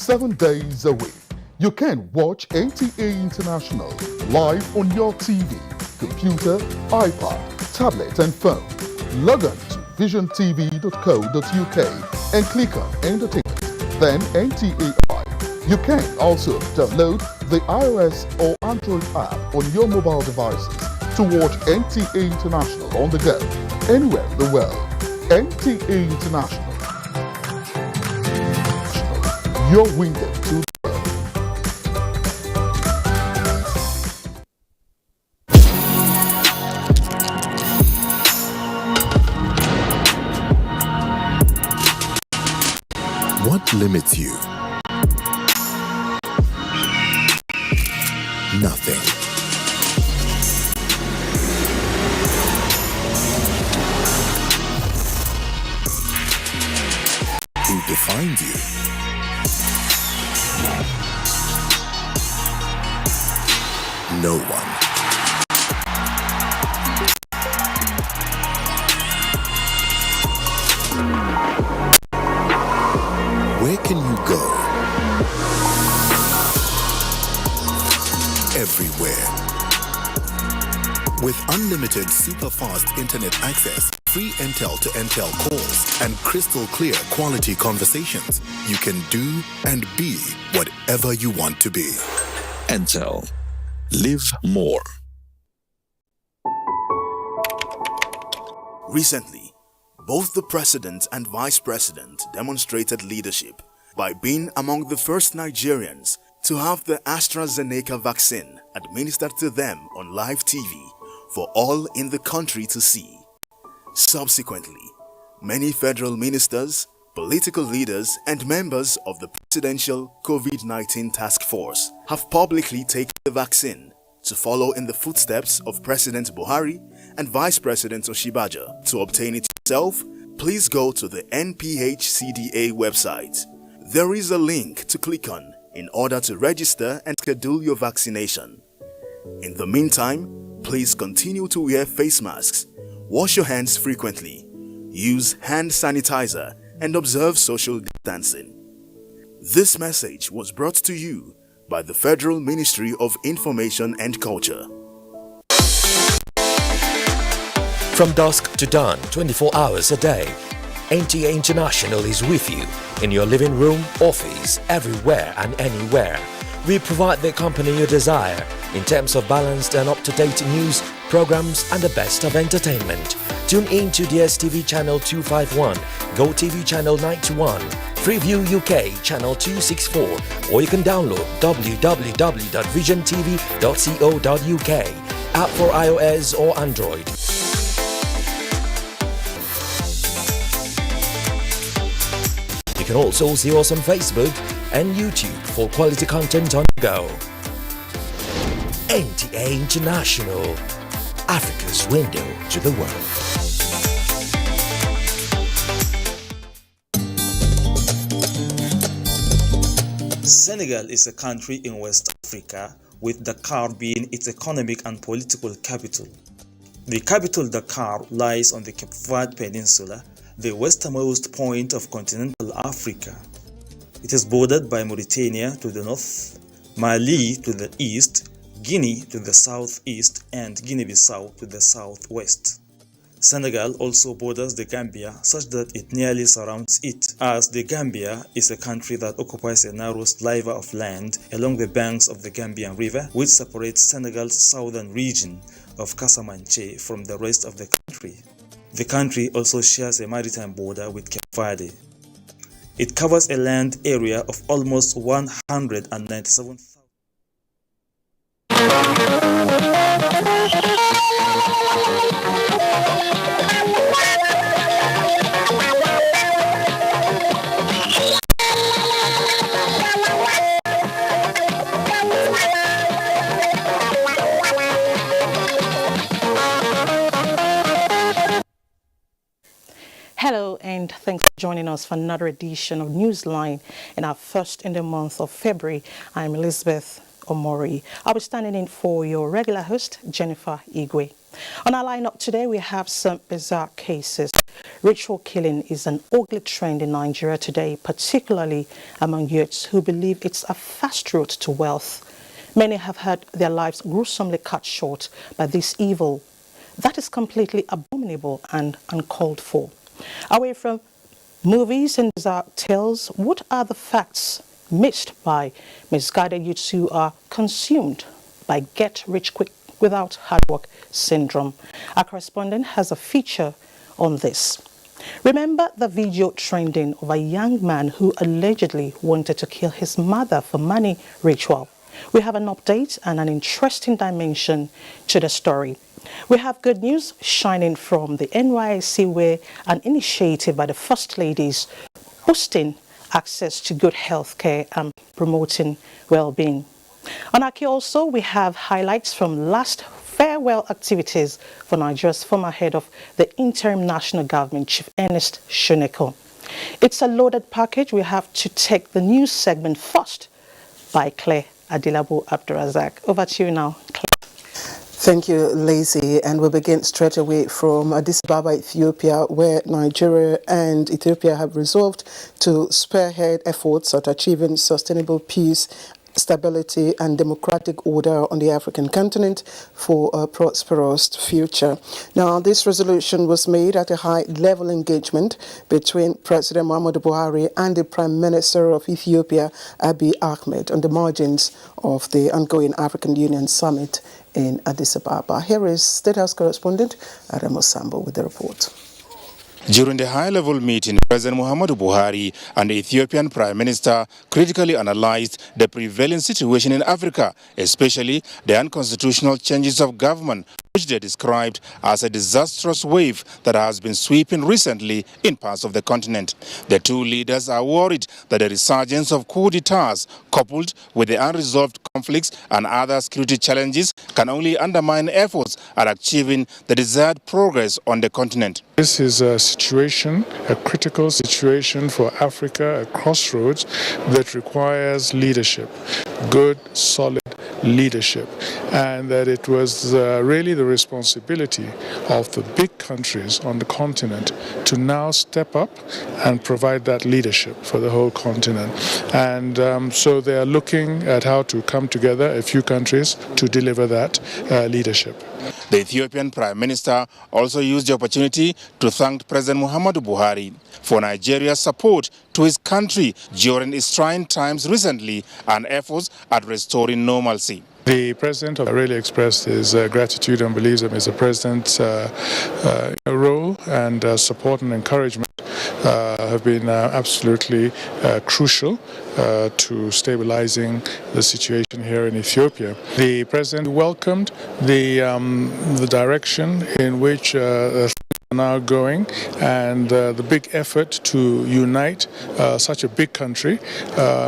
7 days a week. You can watch NTA International live on your TV, computer, iPad, tablet and phone. Log on to visiontv.co.uk and click on Entertainment, then NTA Live. You can also download the iOS or Android app on your mobile devices to watch NTA International on the go, anywhere in the world. NTA International, your window to the world. What limits you? Nothing. Who defines you? No one. Where can you go? Everywhere. With unlimited super-fast internet access, free Intel to Intel calls, and crystal clear quality conversations, you can do and be whatever you want to be. Intel. Live more. Recently, both the President and Vice President demonstrated leadership by being among the first Nigerians to have the AstraZeneca vaccine administered to them on live TV for all in the country to see. Subsequently, many federal ministers, political leaders, and members of the Presidential COVID-19 Task Force have publicly taken the vaccine to follow in the footsteps of President Buhari and Vice President Oshibaja. To obtain it yourself, please go to the NPHCDA website. There is a link to click on in order to register and schedule your vaccination. In the meantime, please continue to wear face masks, wash your hands frequently, use hand sanitizer, and observe social distancing. This message was brought to you by the Federal Ministry of Information and Culture. From dusk to dawn, 24 hours a day, NTA International is with you in your living room, office, everywhere and anywhere. We provide the company you desire in terms of balanced and up-to-date news, programs and the best of entertainment. Tune in to DSTV channel 251, GoTV channel 91, Freeview UK channel 264, or you can download www.visiontv.co.uk, app for iOS or Android. You can also see us on Facebook and YouTube for quality content on the go. NTA International, Africa's window to the world. Senegal is a country in West Africa, with Dakar being its economic and political capital. The capital, Dakar, lies on the Cape Verde Peninsula, the westernmost point of continental Africa. It is bordered by Mauritania to the north, Mali to the east, Guinea to the southeast, and Guinea-Bissau to the southwest. Senegal also borders the Gambia, such that it nearly surrounds it, as the Gambia is a country that occupies a narrow sliver of land along the banks of the Gambian River, which separates Senegal's southern region of Casamance from the rest of the country. The country also shares a maritime border with Cape Verde. It covers a land area of almost 197,000. Hello and thanks for joining us for another edition of Newsline in our first in the month of February. I'm Elizabeth Omori. I'll be standing in for your regular host, Jennifer Igwe. On our lineup today, we have some bizarre cases. Ritual killing is an ugly trend in Nigeria today, particularly among youths who believe it's a fast route to wealth. Many have had their lives gruesomely cut short by this evil. That is completely abominable and uncalled for. Away from movies and bizarre tales, what are the facts missed by misguided youths who are consumed by get-rich-quick without hard work syndrome? Our correspondent has a feature on this. Remember the video trending of a young man who allegedly wanted to kill his mother for money ritual? We have an update and an interesting dimension to the story. We have good news shining from the NYSC, where an initiative by the First Ladies boosting access to good health care and promoting well-being. On our key also, we have highlights from last farewell activities for Nigeria's former head of the interim national government, Chief Ernest Shonekan. It's a loaded package. We have to take the news segment first by Claire Adilabu Abdurazak. Over to you now, Claire. Thank you, Lacey. And we'll begin straight away from Addis Ababa, Ethiopia, where Nigeria and Ethiopia have resolved to spearhead efforts at achieving sustainable peace, stability and democratic order on the African continent for a prosperous future. Now, this resolution was made at a high-level engagement between President Muhammadu Buhari and the Prime Minister of Ethiopia, Abiy Ahmed, on the margins of the ongoing African Union Summit in Addis Ababa. Here is State House correspondent Adamo Sambo with the report. During the high-level meeting, President Muhammadu Buhari and the Ethiopian Prime Minister critically analyzed the prevailing situation in Africa, especially the unconstitutional changes of government, which they described as a disastrous wave that has been sweeping recently in parts of the continent. The two leaders are worried that the resurgence of coup d'etats, coupled with the unresolved conflicts and other security challenges, can only undermine efforts at achieving the desired progress on the continent. This is a situation, a critical situation for Africa, a crossroads that requires leadership, good, solid leadership, and that it was really the responsibility of the big countries on the continent to now step up and provide that leadership for the whole continent. And so they are looking at how to come together, a few countries, to deliver that leadership. The Ethiopian Prime Minister also used the opportunity to thank President Muhammadu Buhari for Nigeria's support to his country during its trying times recently and efforts at restoring normalcy. The President really expressed his gratitude and believes that Mr. President's role and support and encouragement have been absolutely crucial to stabilizing the situation here in Ethiopia. The President welcomed the direction in which now going and the big effort to unite such a big country.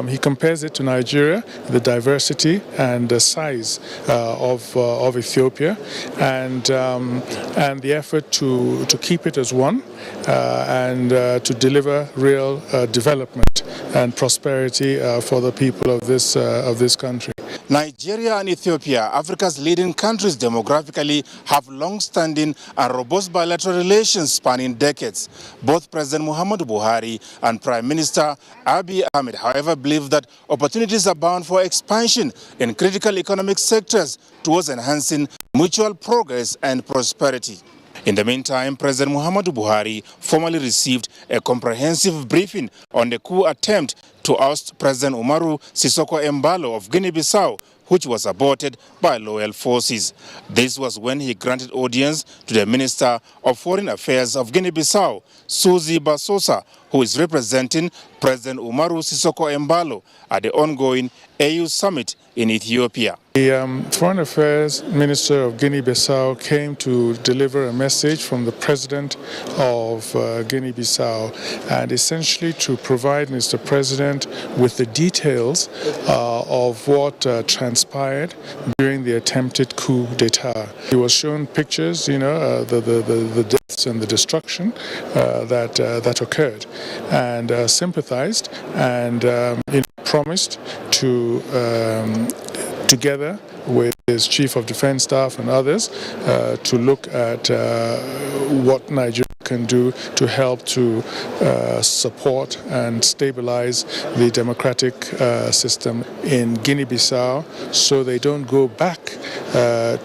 He compares it to Nigeria, the diversity and the size of Ethiopia, and the effort to keep it as one and to deliver real development and prosperity for the people of this country. Nigeria and Ethiopia, Africa's leading countries demographically, have long-standing and robust bilateral relations spanning decades. Both President Muhammadu Buhari and Prime Minister Abiy Ahmed, however, believe that opportunities abound for expansion in critical economic sectors towards enhancing mutual progress and prosperity. In the meantime, President Muhammadu Buhari formally received a comprehensive briefing on the coup attempt to oust President Umaru Sissoco Embalo of Guinea-Bissau, which was aborted by loyal forces. This was when he granted audience to the Minister of Foreign Affairs of Guinea-Bissau, Suzy Basosa, who is representing President Umaru Sissoco Embalo at the ongoing AU summit in Ethiopia. The Foreign Affairs Minister of Guinea-Bissau came to deliver a message from the President of Guinea-Bissau and essentially to provide Mr. President with the details of what transpired during the attempted coup d'etat. He was shown pictures, the deaths and the destruction that occurred, and sympathized and promised to together with his Chief of Defense Staff and others to look at what Nigeria can do to help to support and stabilize the democratic system in Guinea-Bissau, so they don't go back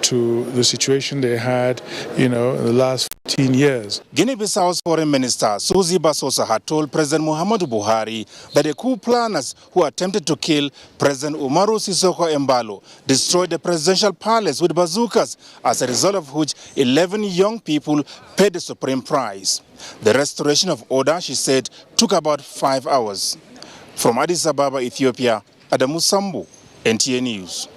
to the situation they had, in the last 15 years. Guinea-Bissau's Foreign Minister Suzy Basosa had told President Muhammadu Buhari that the coup planners who attempted to kill President Umaru Sissoco Embalo destroyed the presidential palace with bazookas, as a result of which 11 young people paid the supreme price. The restoration of order, she said, took about 5 hours. From Addis Ababa, Ethiopia, Adamu Sambu, NTA News.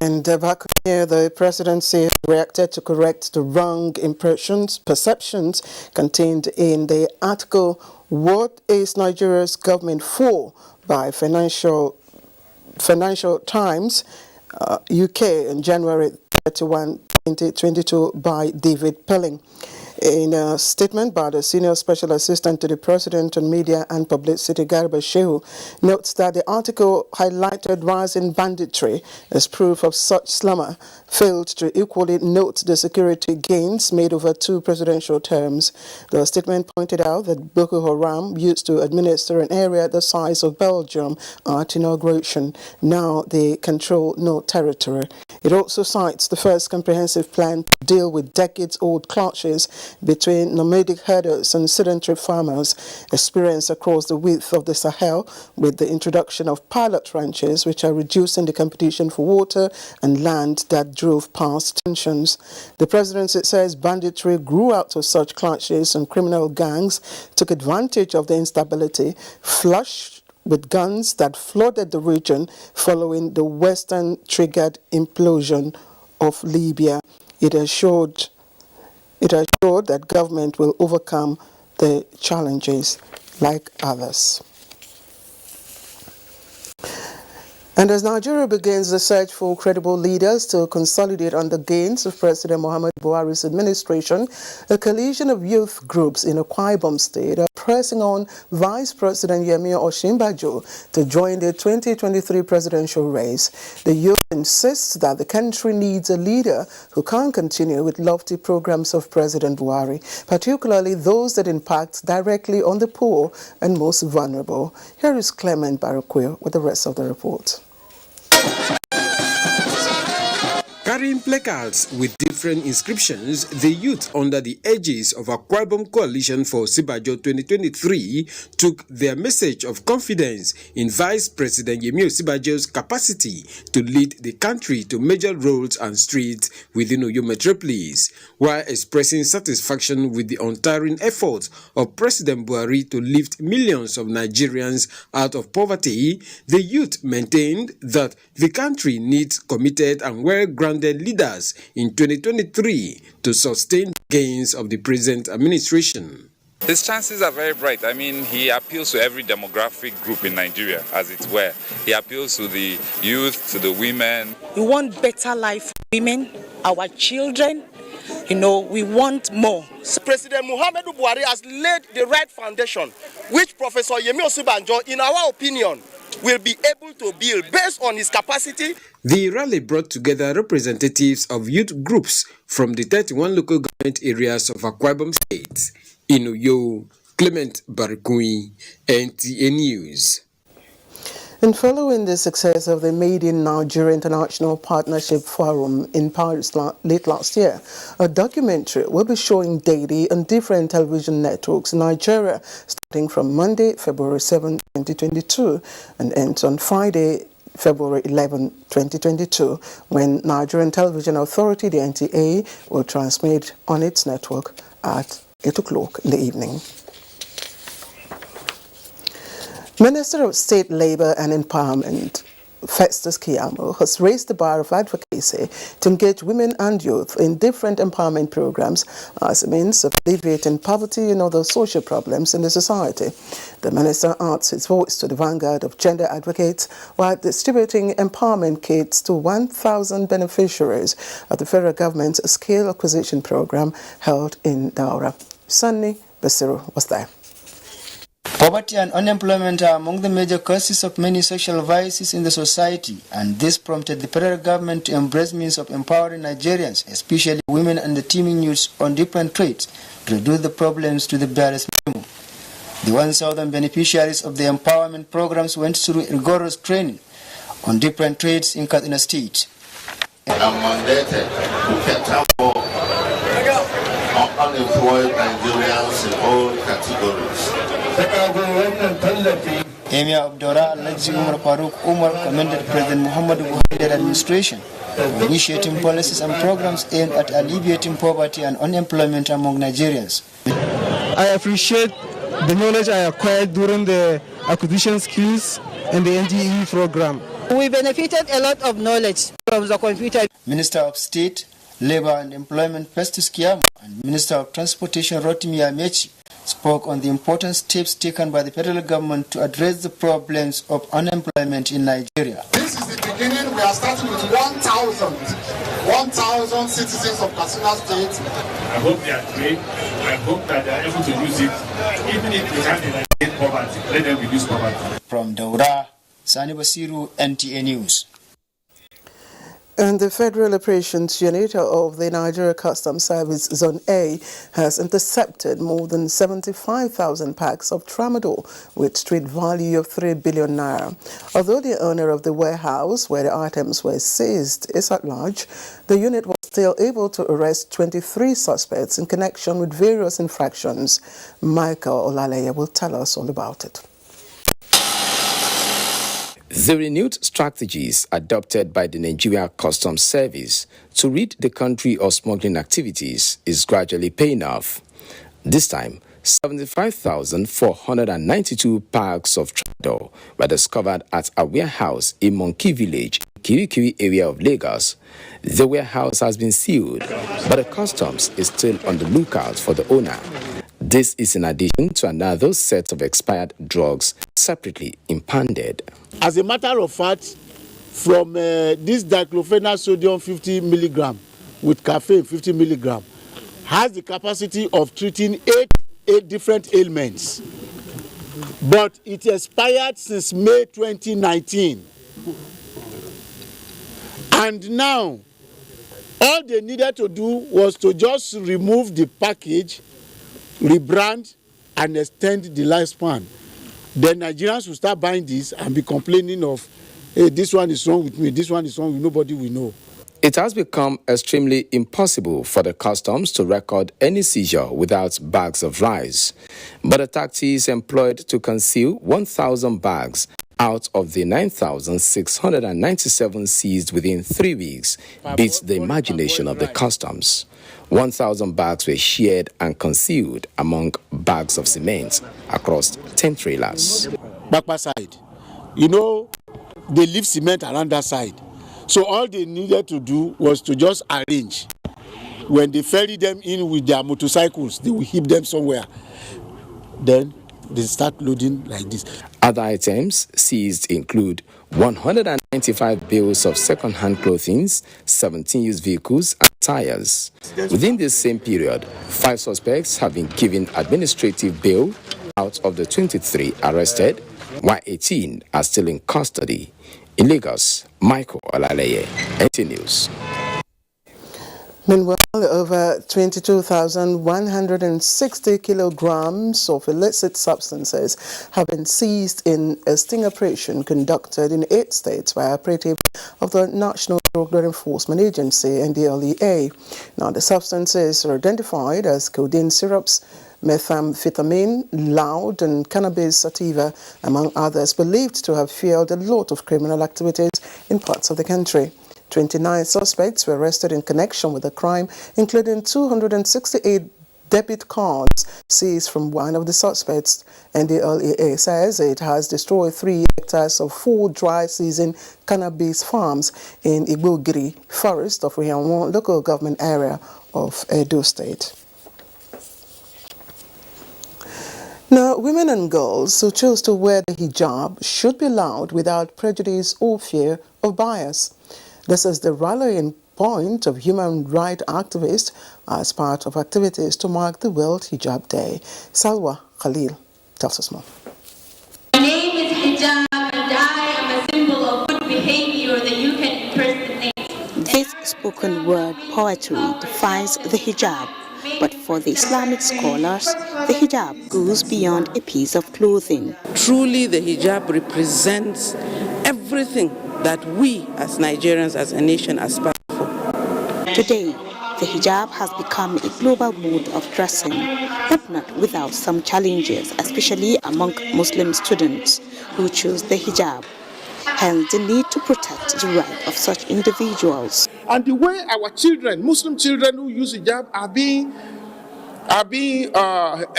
And back here, the presidency reacted to correct the wrong perceptions contained in the article, "What is Nigeria's Government For?" by Financial Times, UK, on January 31, 2022, by David Pelling. In a statement by the Senior Special Assistant to the President on Media and Publicity, Garba Shehu, notes that the article highlighted rising banditry as proof of such slumber, failed to equally note the security gains made over 2 presidential terms. The statement pointed out that Boko Haram used to administer an area the size of Belgium at inauguration. Now they control no territory. It also cites the first comprehensive plan to deal with decades-old clashes between nomadic herders and sedentary farmers experienced across the width of the Sahel, with the introduction of pilot ranches which are reducing the competition for water and land that drove past tensions. The presidency says banditry grew out of such clashes and criminal gangs took advantage of the instability, flushed with guns that flooded the region following the Western-triggered implosion of Libya. It assured that government will overcome the challenges like others. And as Nigeria begins the search for credible leaders to consolidate on the gains of President Muhammadu Buhari's administration, a coalition of youth groups in Akwa Ibom State are pressing on Vice President Yemi Osinbajo to join the 2023 presidential race. The youth insists that the country needs a leader who can continue with lofty programs of President Buhari, particularly those that impact directly on the poor and most vulnerable. Here is Clement Barakwe with the rest of the report. Carrying placards with different inscriptions, the youth under the aegis of Akwa Ibom Coalition for Osinbajo 2023 took their message of confidence in Vice President Yemi Osinbajo's capacity to lead the country to major roads and streets within Oyo metropolis, while expressing satisfaction with the untiring efforts of President Buhari to lift millions of Nigerians out of poverty. The youth maintained that the country needs committed and well-grounded leaders in 2023 to sustain the gains of the present administration. His chances are very bright. I mean, he appeals to every demographic group in Nigeria, as it were. He appeals to the youth, to the women. We want better life for women, our children. We want more. President Muhammadu Buhari has laid the right foundation, which Professor Yemi Osinbajo, in our opinion, will be able to build based on his capacity. The rally brought together representatives of youth groups from the 31 local government areas of Akwa Ibom State. In Uyo, Clement Barakwe, NTA News. And following the success of the Made in Nigeria International Partnership Forum in Paris late last year, a documentary will be showing daily on different television networks in Nigeria, starting from Monday, February 7, 2022, and ends on Friday, February 11, 2022, when Nigerian Television Authority, the NTA, will transmit on its network at 8 o'clock in the evening. Minister of State Labour and Empowerment, Festus Keyamo, has raised the bar of advocacy to engage women and youth in different empowerment programs as a means of alleviating poverty and other social problems in the society. The minister adds his voice to the vanguard of gender advocates while distributing empowerment kits to 1,000 beneficiaries of the federal government's scale acquisition program held in Daura. Sunny Basiru was there. Poverty and unemployment are among the major causes of many social vices in the society, and this prompted the federal government to embrace means of empowering Nigerians, especially women and the teeming youths on different trades, to reduce the problems to the barest minimum. The 1,000 beneficiaries of the empowerment programs went through rigorous training on different trades in Katsina State. I'm mandated to cater for unemployed Nigerians in all categories. Emir of Dora, Alhaji Umar Farooq Umar, commended President Muhammadu Buhari administration for initiating policies and programs aimed at alleviating poverty and unemployment among Nigerians. I appreciate the knowledge I acquired during the acquisition skills and the NGE program. We benefited a lot of knowledge from the computer. Minister of State, Labour and Employment Festus Keyamo and Minister of Transportation Rotimi Amechi spoke on the important steps taken by the federal government to address the problems of unemployment in Nigeria. This is the beginning. We are starting with 1,000 citizens of Katsina State. I hope they are trained. I hope that they are able to use it. Even if they can't eradicate poverty, let them reduce poverty. From Daura, Sani Basiru, NTA News. And the Federal Operations Unit of the Nigeria Customs Service Zone A has intercepted more than 75,000 packs of tramadol with street value of 3 billion naira. Although the owner of the warehouse where the items were seized is at large, the unit was still able to arrest 23 suspects in connection with various infractions. Michael Olaleye will tell us all about it. The renewed strategies adopted by the Nigeria Customs Service to rid the country of smuggling activities is gradually paying off. This time, 75,492 packs of tramadol were discovered at a warehouse in Monkey Village, Kirikiri area of Lagos. The warehouse has been sealed, but the customs is still on the lookout for the owner. This is in addition to another set of expired drugs separately impounded. As a matter of fact, from this diclofenac sodium 50 milligram with caffeine 50 milligram has the capacity of treating eight different ailments. But it expired since May 2019. And now, all they needed to do was to just remove the package, rebrand, and extend the lifespan. Then Nigerians will start buying this and be complaining of, hey, this one is wrong with me, this one is wrong with nobody we know. It has become extremely impossible for the customs to record any seizure without bags of rice. But the tactics employed to conceal 1,000 bags out of the 9,697 seized within 3 weeks beats the imagination of the customs. 1,000 bags were shared and concealed among bags of cement across 10 trailers. Back side, you know, they leave cement around that side. So all they needed to do was to just arrange. When they ferry them in with their motorcycles, they will heap them somewhere. Then they start loading like this. Other items seized include 195 bales of second-hand clothing, 17 used vehicles and tires. Within this same period, 5 suspects have been given administrative bail out of the 23 arrested, while 18 are still in custody. In Lagos, Michael Olaleye, NTA News. Meanwhile, over 22,160 kilograms of illicit substances have been seized in a sting operation conducted in 8 states by operative of the National Drug Enforcement Agency, NDLEA. Now, the substances are identified as codeine syrups, methamphetamine, loud, and cannabis sativa, among others, believed to have fueled a lot of criminal activities in parts of the country. 29 suspects were arrested in connection with the crime, including 268 debit cards seized from one of the suspects. And the NDLEA says it has destroyed 3 hectares of 4 dry season cannabis farms in Igbogiri Forest of Rihanwa local government area of Edo State. Now, women and girls who choose to wear the hijab should be allowed without prejudice or fear of bias. This is the rallying point of human rights activists as part of activities to mark the World Hijab Day. Salwa Khalil tells us more. hijab and I am a symbol of good behavior that you can impersonate. This spoken word poetry defines the hijab, but for the Islamic scholars, the hijab goes beyond a piece of clothing. Truly, the hijab represents everything that we as Nigerians, as a nation, aspire for. Today, the hijab has become a global mode of dressing, but not without some challenges, especially among Muslim students who choose the hijab. Hence, the need to protect the right of such individuals. And the way our children, Muslim children who use hijab, are being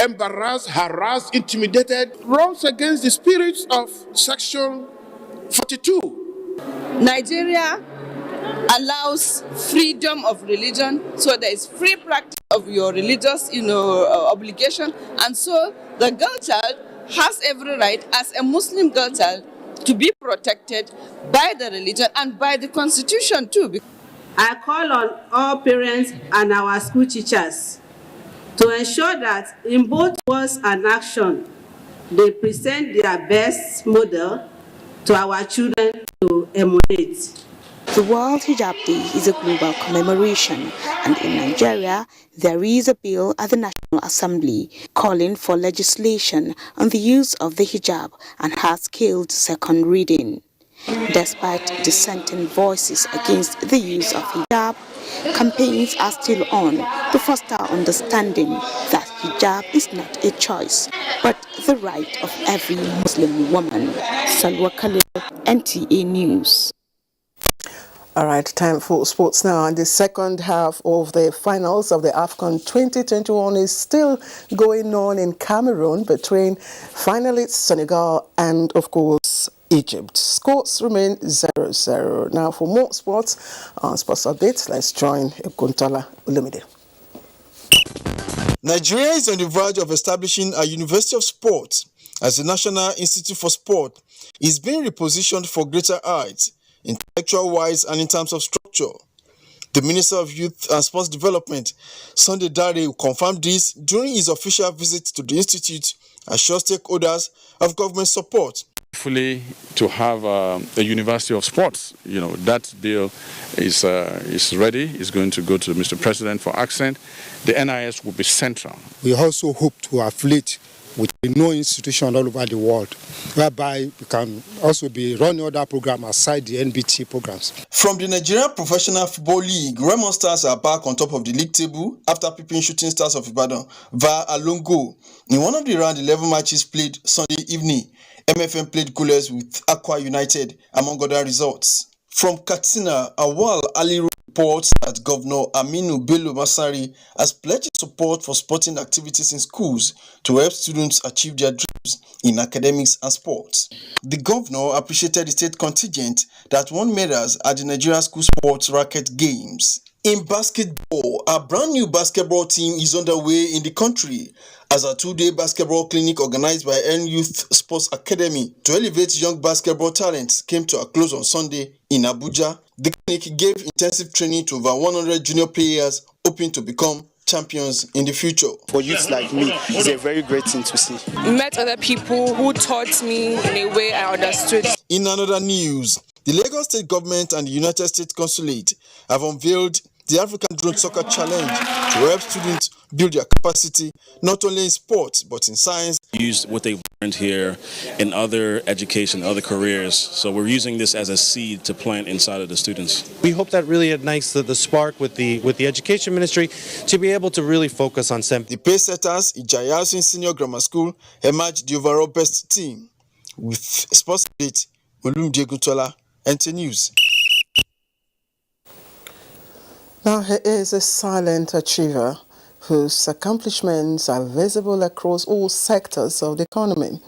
embarrassed, harassed, intimidated, runs against the spirit of Section 42. Nigeria allows freedom of religion, so there is free practice of your religious, obligation, and so the girl child has every right as a Muslim girl child to be protected by the religion and by the constitution too. I call on all parents and our school teachers to ensure that in both words and action, they present their best model to our children to emulate. The World Hijab Day is a global commemoration, and in Nigeria, there is a bill at the National Assembly calling for legislation on the use of the hijab and has killed second reading. Despite dissenting voices against the use of hijab, campaigns are still on to foster understanding that hijab is not a choice, but the right of every Muslim woman. Salwa Khalil, NTA News. All right, time for sports now. And the second half of the finals of the AFCON 2021 is still going on in Cameroon between finalists Senegal and, of course, Egypt. Scores remain 0-0. Now, for more sports updates, let's join Ntalive Olumide. Nigeria is on the verge of establishing a University of Sport as the National Institute for Sport is being repositioned for greater heights, intellectual-wise and in terms of structure. The Minister of Youth and Sports Development, Sunday Dare, confirmed this during his official visit to the institute, assures stakeholders of government support. Hopefully, to have a University of Sports, that bill is ready. It's going to go to Mr. President for accent. The NIS will be central. We also hope to affiliate with no institution all over the world, whereby we can also be running other programs aside the NBT programs. From the Nigerian Professional Football League, Remo Stars are back on top of the league table after pipping Shooting Stars of Ibadan via a long goal. In one of the round 11 matches played Sunday evening, MFM played goalless with Aqua United, among other results. From Katsina, Awal Ali reports that Governor Aminu Bello Masari has pledged support for sporting activities in schools to help students achieve their dreams in academics and sports. The governor appreciated the state contingent that won medals at the Nigerian School Sports Racket Games. In basketball, a brand new basketball team is underway in the country as a two-day basketball clinic organized by N Youth Sports Academy to elevate young basketball talents came to a close on Sunday in Abuja. The clinic gave intensive training to over 100 junior players hoping to become champions in the future. For youths like me, it's a very great thing to see. Met other people who taught me in a way I understood. In another news, the Lagos State Government and the United States Consulate have unveiled the African Drone Soccer Challenge to help students build their capacity not only in sports but in science. Use what they learned here in other education, other careers. So we're using this as a seed to plant inside of the students. We hope that really ignites the spark with the education ministry to be able to really focus on STEM. The pace setters, Ijayasin Senior Grammar School, emerged the overall best team with sports update Olumide Guntola, NT News. Now, he is a silent achiever whose accomplishments are visible across all sectors of the economy,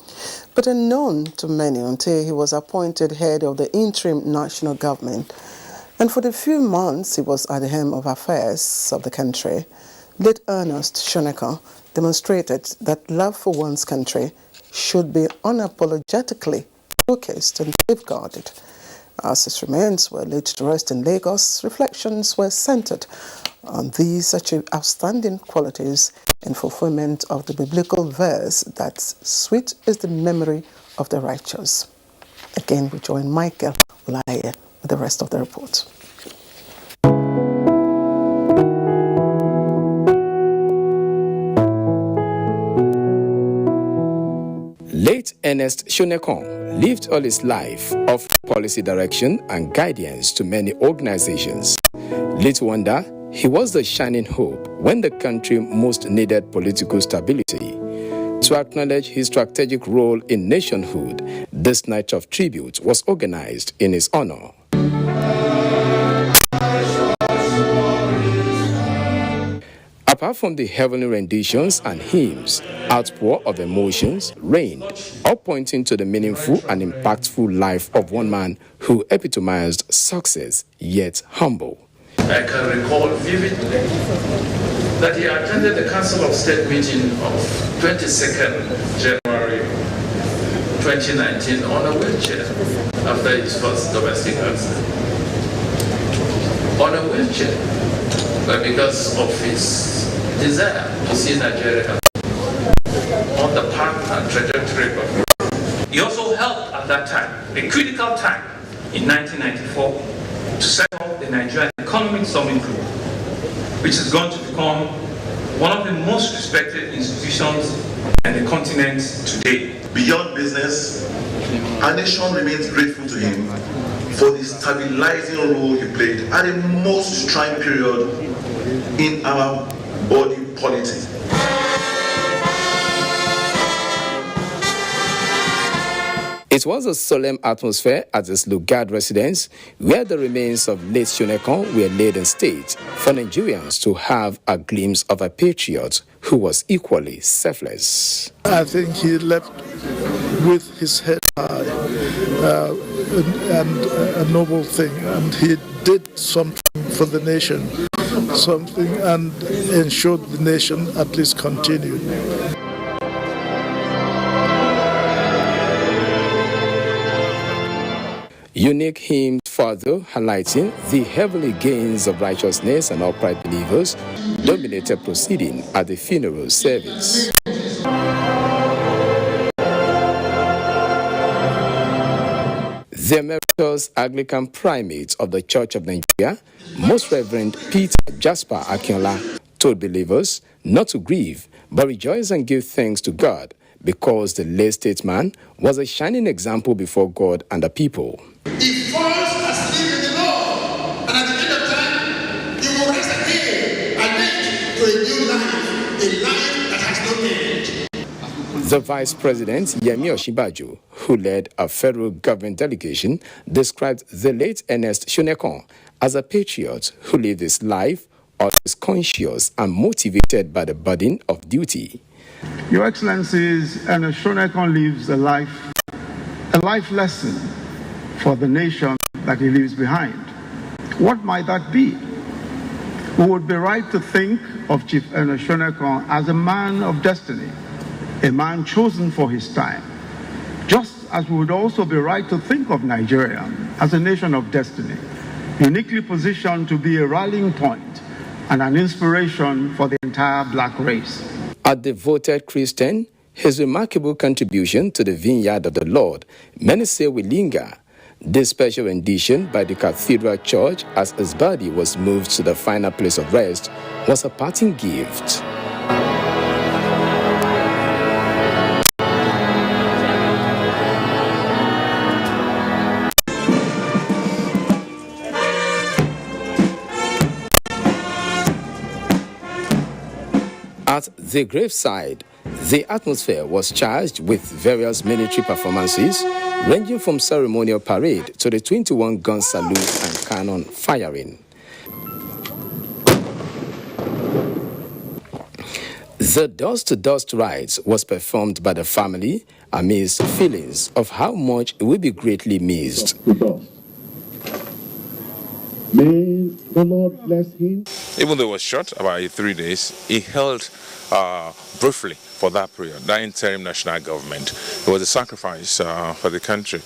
but unknown to many until he was appointed head of the interim national government. And for the few months he was at the helm of affairs of the country, late Ernest Shonekan demonstrated that love for one's country should be unapologetically focused and safeguarded. As his remains were laid to rest in Lagos, reflections were centered on these outstanding qualities in fulfillment of the biblical verse that sweet is the memory of the righteous. Again, we join Michael Olaye with the rest of the report. Late Ernest Shonekan lived all his life offering policy direction and guidance to many organizations. Little wonder, he was the shining hope when the country most needed political stability. To acknowledge his strategic role in nationhood, this night of tribute was organized in his honor. Apart from the heavenly renditions and hymns, outpour of emotions reigned, all pointing to the meaningful and impactful life of one man who epitomized success, yet humble. I can recall vividly that he attended the Council of State meeting of 22nd January 2019 on a wheelchair after his first domestic accident. On a wheelchair, but because of his desire to see Nigeria on the path and trajectory of growth. He also helped at that time, a critical time in 1994, to set up the Nigerian Economic Summit Group, which is going to become one of the most respected institutions in the continent today. Beyond business, our nation remains grateful to him for the stabilizing role he played at the most trying period in our body politic. It was a solemn atmosphere at his Lugard residence, where the remains of late Shonekan were laid in state for Nigerians to have a glimpse of a patriot who was equally selfless. I think he left with his head high, and a noble thing, and he did something for the nation, and ensured the nation at least continued. Unique hymns further highlighting the heavenly gains of righteousness and upright believers dominated proceeding at the funeral service. The Emeritus Anglican Primate of the Church of Nigeria, Most Reverend Peter Jasper Akinola, told believers not to grieve, but rejoice and give thanks to God, because the late statesman was a shining example before God and the people. He falls asleep in the Lord, and at the end of time, he will rise again and lead to a new life, a life that has no end. The Vice President, Yemi Osinbajo, who led a federal government delegation, described the late Ernest Shonekan as a patriot who lived his life always conscious and motivated by the burden of duty. Your Excellencies, Ernest Shonekan lives a life lesson for the nation that he leaves behind. What might that be? We would be right to think of Chief Ernest Shonekan as a man of destiny, a man chosen for his time, just as we would also be right to think of Nigeria as a nation of destiny, uniquely positioned to be a rallying point and an inspiration for the entire black race. A devoted Christian, his remarkable contribution to the vineyard of the Lord, many say will linger. This special rendition by the Cathedral Church as his body was moved to the final place of rest was a parting gift. At the graveside, the atmosphere was charged with various military performances, ranging from ceremonial parade to the 21-gun salute and cannon firing. The dust-to-dust rites was performed by the family amidst feelings of how much it will be greatly missed. May the Lord bless him. Even though it was short, about 3 days, he held briefly for that period, that interim national government. It was a sacrifice for the country.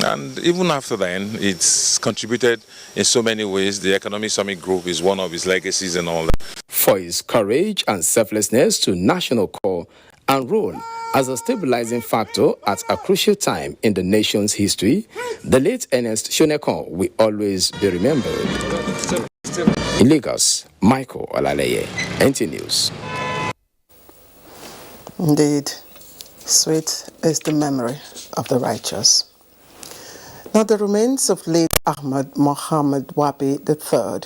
And even after then, it's contributed in so many ways. The Economic Summit Group is one of his legacies and all that. For his courage and selflessness to national call and role As a stabilizing factor at a crucial time in the nation's history, the late Ernest Shonekan will always be remembered. In Lagos, Michael Olaleye, NT News. Indeed, sweet is the memory of the righteous. Now, the remains of late Ahmad Mohammed Wabi III,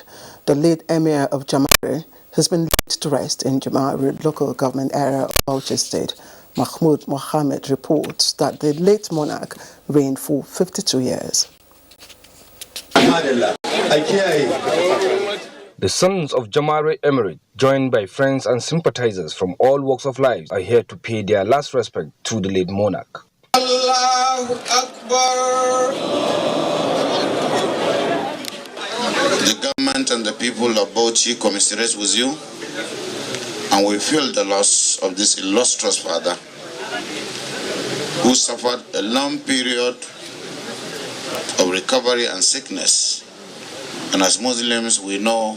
the late Emir of Jamare, has been laid to rest in Jamare local government area of Bauchi State. Mahmoud Mohammed reports that the late monarch reigned for 52 years. The sons of Jamare Emirate, joined by friends and sympathizers from all walks of life, are here to pay their last respect to the late monarch. Allahu Akbar. The government and the people of Bauchi commiserate with you, and we feel the loss of this illustrious father who suffered a long period of recovery and sickness. And as Muslims, we know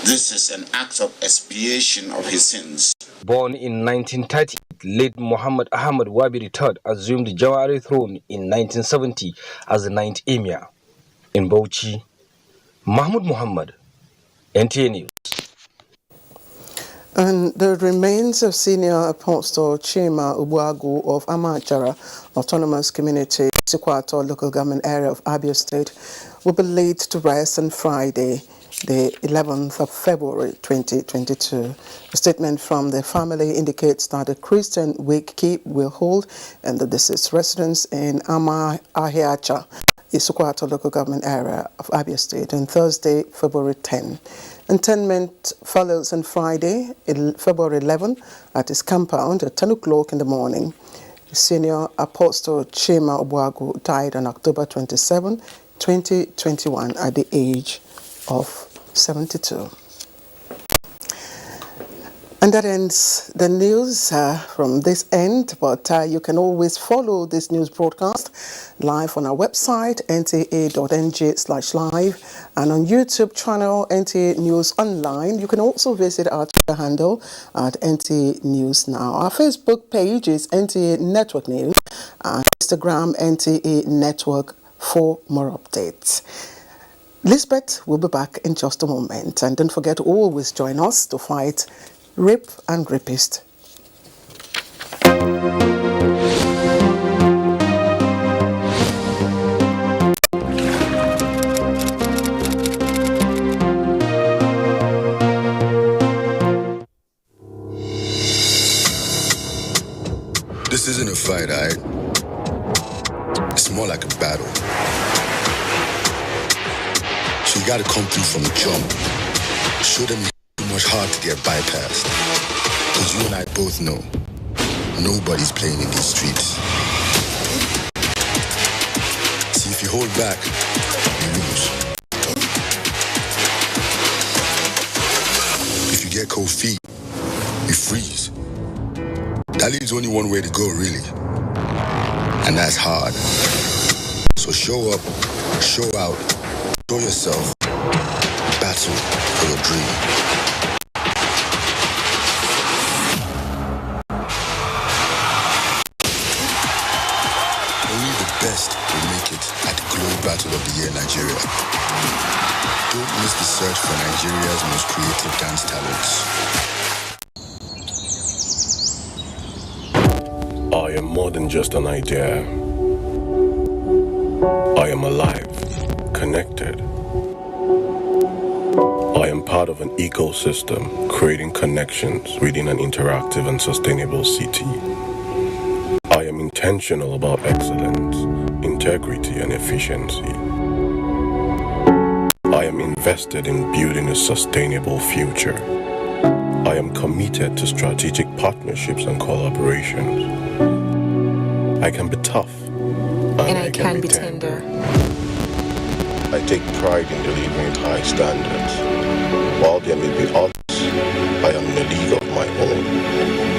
this is an act of expiation of his sins. Born in 1930, late Muhammad Ahmad Wabi III assumed the Jamare throne in 1970 as the 9th Emir. In Bauchi, Mahmoud Muhammad, NTA News. And the remains of senior apostle Chima Ubuagu of Amajara Autonomous Community, Sikwato local government area of Abia State, will be laid to rest on Friday, the 11th of February 2022. A statement from the family indicates that a Christian wake-keep will hold in the deceased residence in Ahiacha, Isukwato local government area of Abia State, on Thursday, February 10. Interment follows on Friday, February 11, at his compound at 10 o'clock in the morning. Senior Apostle Chima Ubuagu died on October 27, 2021 at the age of 72. And that ends the news from this end, but you can always follow this news broadcast live on our website, nta.ng/live, and on YouTube channel, NTA News Online. You can also visit our Twitter handle at NTA News Now. Our Facebook page is NTA Network News, and Instagram, NTA Network, for more updates. Lisbeth will be back in just a moment, and don't forget to always join us to fight rape and rapist. This isn't a fight, alright? It's more like a battle. So you gotta come through from the jump. Show them it's too much hard to get bypassed. Cause you and I both know nobody's playing in these streets. See, if you hold back, you lose. If you get cold feet, you freeze. That leaves only one way to go, really. And that's hard. So show up, show out, show yourself, battle for your dream. Only the best will make it at the Global Battle of the Year Nigeria. Don't miss the search for Nigeria's most creative dance talents. I am more than just an idea. I am alive, connected. I am part of an ecosystem, creating connections within an interactive and sustainable city. I am intentional about excellence, integrity, and efficiency. I am invested in building a sustainable future. I am committed to strategic partnerships and collaborations. I can be tough, and I can be tender. I take pride in delivering high standards. While there may be others, I am in a league of my own.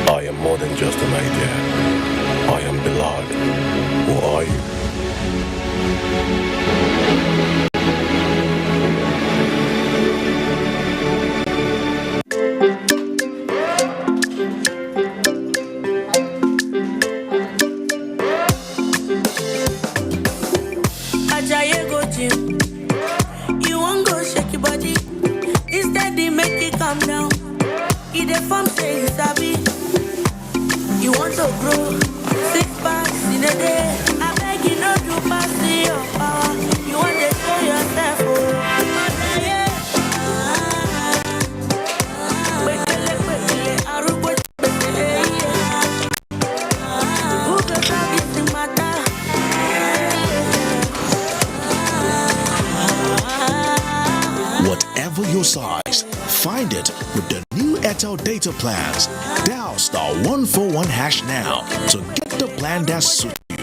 I am more than just an idea. I am beloved. Who are you? Jaye go gym. You won't go shake your body. Instead, they make it calm down. He the form say you sabi. You want to grow 6 packs in a day. I beg you not to pass your power. You want to show yourself, oh. Whatever your size, find it with the new Airtel data plans. Dial *141# now to get the plan that suits you.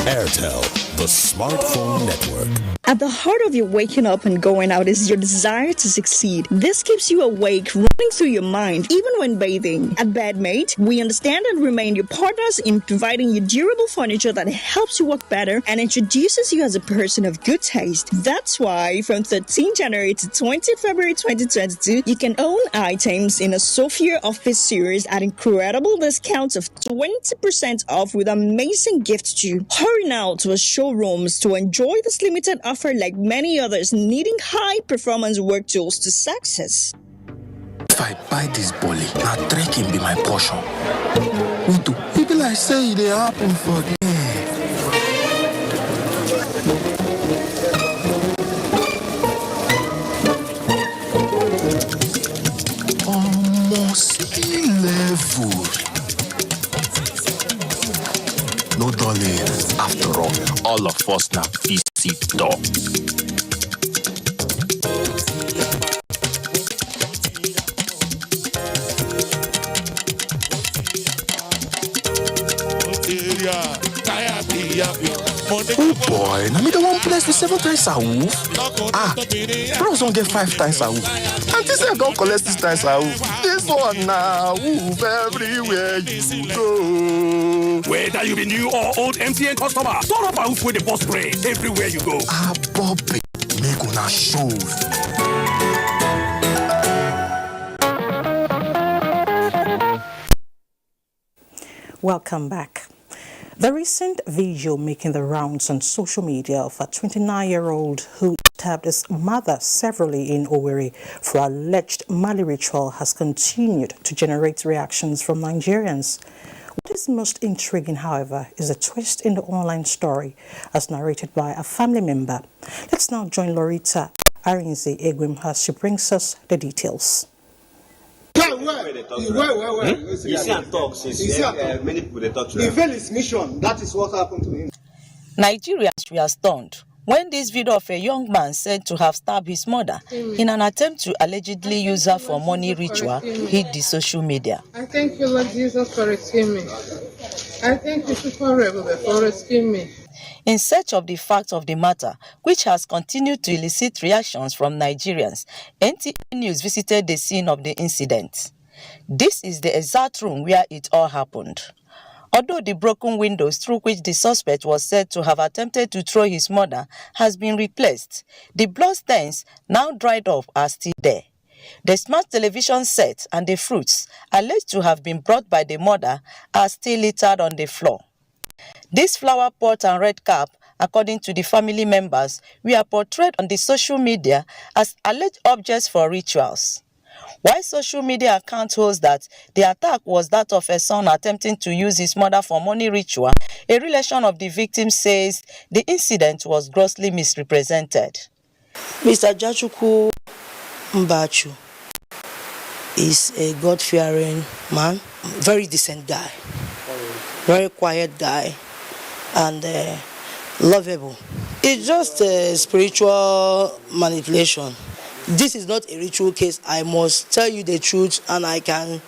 Airtel, the smartphone network. At the heart of your waking up and going out is your desire to succeed. This keeps you awake, running through your mind, even when bathing. At Bedmate, we understand and remain your partners in providing you durable furniture that helps you work better and introduces you as a person of good taste. That's why from 13 January to 20 February 2022, you can own items in a Sophia Office series at incredible discounts of 20% off with amazing gifts too. Hurry now to our showrooms to enjoy this limited offer like many others needing high-performance work tools to success. If I buy this bully, now trekking be my portion. Udo, it be like say they happen for there. Almost level. No darling, after all of us now visitor. Oh boy, now me the one place with 7 times a woof. Bros don't get 5 times a woof. And this I don't collect 6 times a woof. This one now, woof everywhere you go. Whether you be new or old MTN customer, turn up a woof with the boss spray everywhere you go. Bobby, make una show. Welcome back. The recent video making the rounds on social media of a 29-year-old who stabbed his mother severally in Owerri for alleged Mali ritual has continued to generate reactions from Nigerians. What is most intriguing, however, is a twist in the online story as narrated by a family member. Let's now join Lorita Arinze Egwim as she brings us the details. You see and talk since many people they talk to him. He failed his mission. That is what happened to him. Nigerians were stunned when this video of a young man said to have stabbed his mother in an attempt to allegedly use her for money ritual hit the social media. I thank you, Lord Jesus, for rescuing me. I thank you, Super Rebel, for rescuing me. In search of the facts of the matter, which has continued to elicit reactions from Nigerians, NTA News visited the scene of the incident. This is the exact room where it all happened. Although the broken windows through which the suspect was said to have attempted to throw his mother has been replaced, the bloodstains, now dried up, are still there. The smart television set and the fruits alleged to have been brought by the mother are still littered on the floor. This flower pot and red cap, according to the family members, were portrayed on the social media as alleged objects for rituals. While social media account holds that the attack was that of a son attempting to use his mother for money ritual, a relation of the victim says the incident was grossly misrepresented. Mr. Jachuku Mbachu is a God-fearing man, very decent guy, very quiet guy, and lovable. It's just a spiritual manipulation. This is not a ritual case. I must tell you the truth, and I can,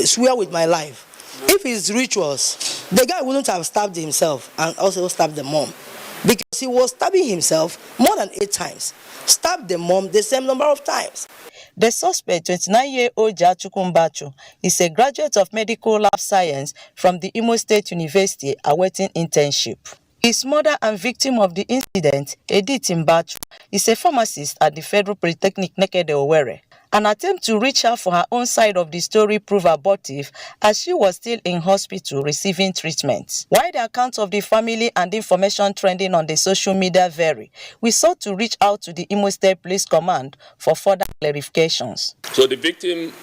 swear with my life. If it's rituals, the guy wouldn't have stabbed himself and also stabbed the mom, because he was stabbing himself more than 8 times, stabbed the mom the same number of times. The suspect, 29-year-old Jachuku Mbachu, is a graduate of medical lab science from the Imo State University awaiting internship. His mother and victim of the incident, Edith Mbachu, is a pharmacist at the Federal Polytechnic Nekede Owerri. An attempt to reach her for her own side of the story proved abortive as she was still in hospital receiving treatment. While the accounts of the family and information trending on the social media vary, we sought to reach out to the Imo State Police Command for further clarifications. So the victim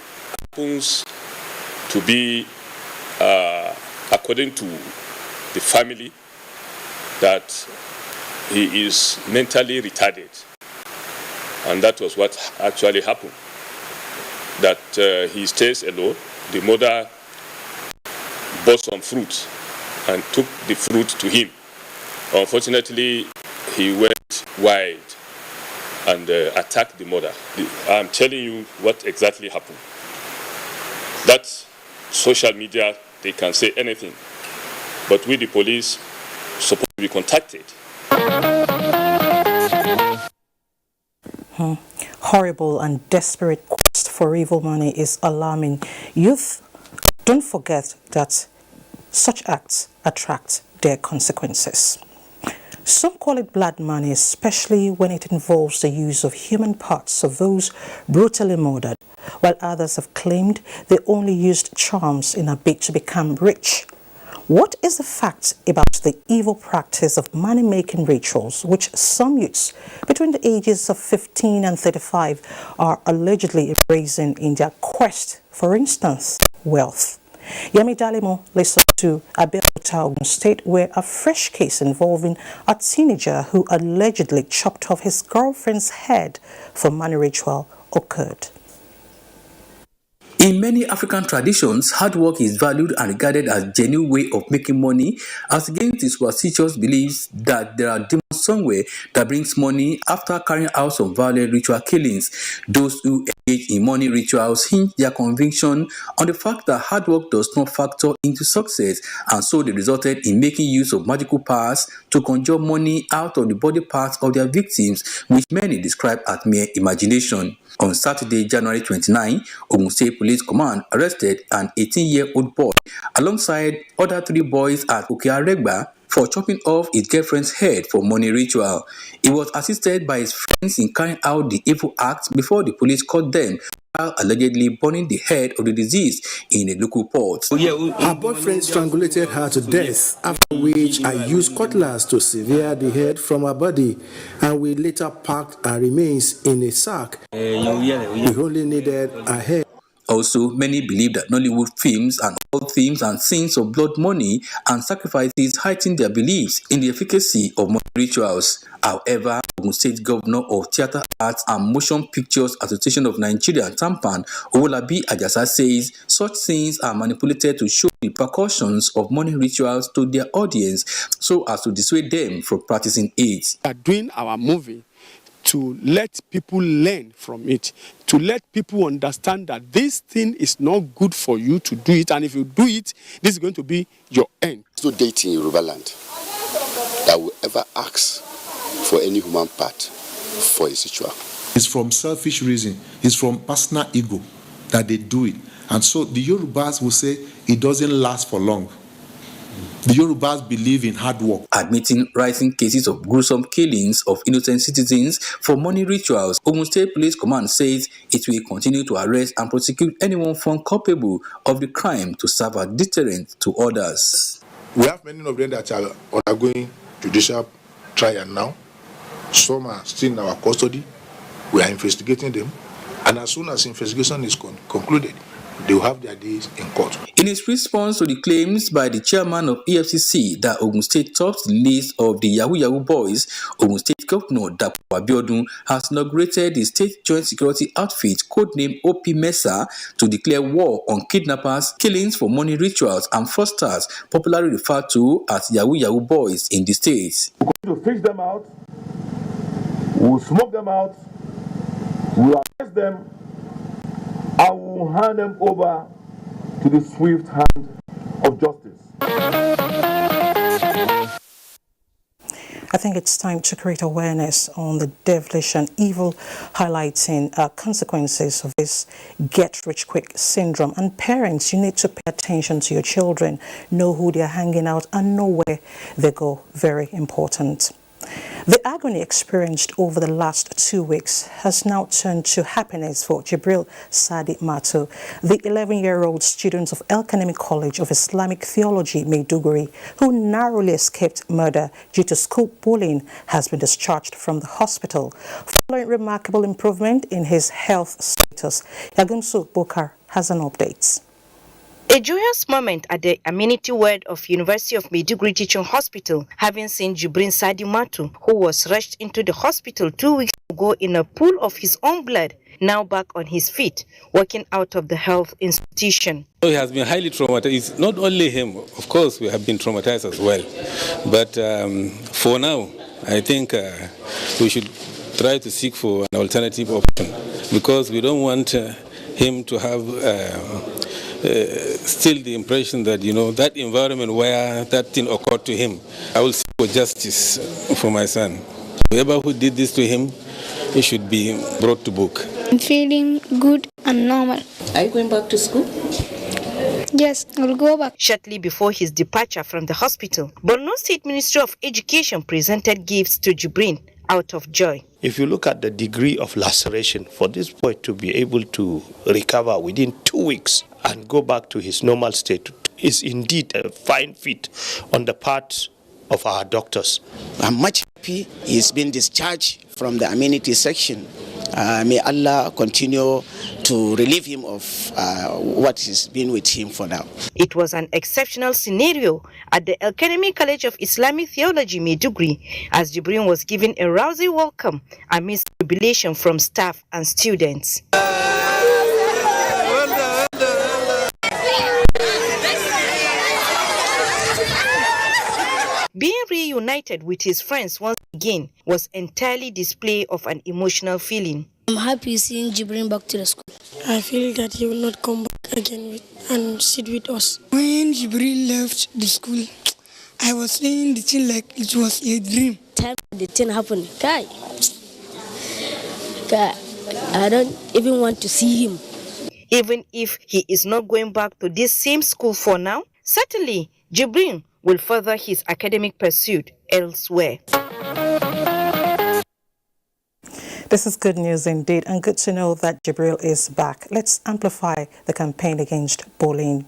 happens to be, according to the family, that he is mentally retarded. And that was what actually happened. That he stays alone. The mother bought some fruit and took the fruit to him. Unfortunately, he went wild and attacked the mother. I'm telling you what exactly happened. That's social media, they can say anything. But we, the police, supposed to be contacted. Horrible and desperate quest for evil money is alarming. Youth, don't forget that such acts attract their consequences. Some call it blood money, especially when it involves the use of human parts of those brutally murdered, while others have claimed they only used charms in a bid to become rich. What is the fact about the evil practice of money-making rituals, which some youths between the ages of 15 and 35 are allegedly embracing in their quest, for instance, wealth? Yemi Dalimo listens to Abuja, Ogun State, where a fresh case involving a teenager who allegedly chopped off his girlfriend's head for money ritual occurred. In many African traditions, hard work is valued and regarded as a genuine way of making money, as against the superstitious beliefs that there are demons somewhere that brings money after carrying out some violent ritual killings. Those who engage in money rituals hinge their conviction on the fact that hard work does not factor into success, and so they resulted in making use of magical powers to conjure money out of the body parts of their victims, which many describe as mere imagination. On Saturday, January 29, Ogun State Police Command arrested an 18-year-old boy alongside other 3 boys at Okearegba for chopping off his girlfriend's head for money ritual. He was assisted by his friends in carrying out the evil act before the police caught them while allegedly burning the head of the deceased in a local port. Her boyfriend strangulated her to death, after which I used cutlass to sever the head from her body, and we later packed her remains in a sack. We only needed her head. Also, many believe that Nollywood films and all themes and scenes of blood money and sacrifices heighten their beliefs in the efficacy of money rituals. However, Ogun State Governor of Theatre Arts and Motion Pictures Association of Nigeria, Tampan, Owolabi Ajasa, says such scenes are manipulated to show the precautions of money rituals to their audience so as to dissuade them from practicing it. We are doing our movie to let people learn from it, to let people understand that this thing is not good for you to do it, and if you do it, this is going to be your end. There's no deity in Yoruba land that will ever ask for any human part for a ritual. It's from selfish reason, it's from personal ego that they do it. And so the Yorubas will say it doesn't last for long. The Yorubas believe in hard work. Admitting rising cases of gruesome killings of innocent citizens for money rituals, Ogun State Police Command says it will continue to arrest and prosecute anyone found culpable of the crime to serve as deterrent to others. We have many of them that are undergoing judicial trial now. Some are still in our custody. We are investigating them. And as soon as investigation is concluded, they will have their days in court. In its response to the claims by the chairman of EFCC that Ogun State tops the list of the Yahoo boys, Ogun State Governor Dapo Abiodun has inaugurated the State Joint Security Outfit codenamed OP Mesa to declare war on kidnappers, killings for money rituals, and fraudsters, popularly referred to as Yahoo boys in the state. We're going to fish them out, we'll smoke them out, we'll arrest them, I will hand them over to the swift hand of justice. think it's time to create awareness on the devilish and evil, highlighting consequences of this get-rich-quick syndrome. And parents, you need to pay attention to your children, know who they're hanging out, and know where they go. Very important. The agony experienced over the last 2 weeks has now turned to happiness for Jibril Sadi Mato, the 11-year-old student of El Kanemi College of Islamic Theology, Maiduguri, who narrowly escaped murder due to school bullying, has been discharged from the hospital following remarkable improvement in his health status. Yagumsu Bokar has an update. A joyous moment at the amenity ward of University of Maiduguri Teaching Hospital, having seen Jibril Sadi Mato, who was rushed into the hospital 2 weeks ago in a pool of his own blood, now back on his feet, walking out of the health institution. He has been highly traumatized. It's not only him, of course, we have been traumatized as well. But for now, I think we should try to seek for an alternative option, because we don't want him to have still the impression that, that environment where that thing occurred to him. I will seek for justice for my son. Whoever who did this to him, he should be brought to book. I'm feeling good and normal. Are you going back to school? Yes, I'll go back. Shortly before his departure from the hospital, Borno State Ministry of Education presented gifts to Jibril out of joy. If you look at the degree of laceration, for this boy to be able to recover within 2 weeks and go back to his normal state is indeed a fine feat on the part of our doctors. I'm much happy he's been discharged from the amenity section. May Allah continue to relieve him of what has been with him for now. It was an exceptional scenario at the El Kanemi College of Islamic Theology, Maiduguri, as Jibril was given a rousing welcome amidst jubilation from staff and students. Being reunited with his friends once again was entirely display of an emotional feeling. I'm happy seeing Jibril back to the school. I feel that he will not come back again and sit with us. When Jibril left the school, I was saying the thing like it was a dream. Time the thing happened, guy, I don't even want to see him. Even if he is not going back to this same school for now, certainly Jibril will further his academic pursuit elsewhere. This is good news indeed, and good to know that Jibril is back. Let's amplify the campaign against bullying.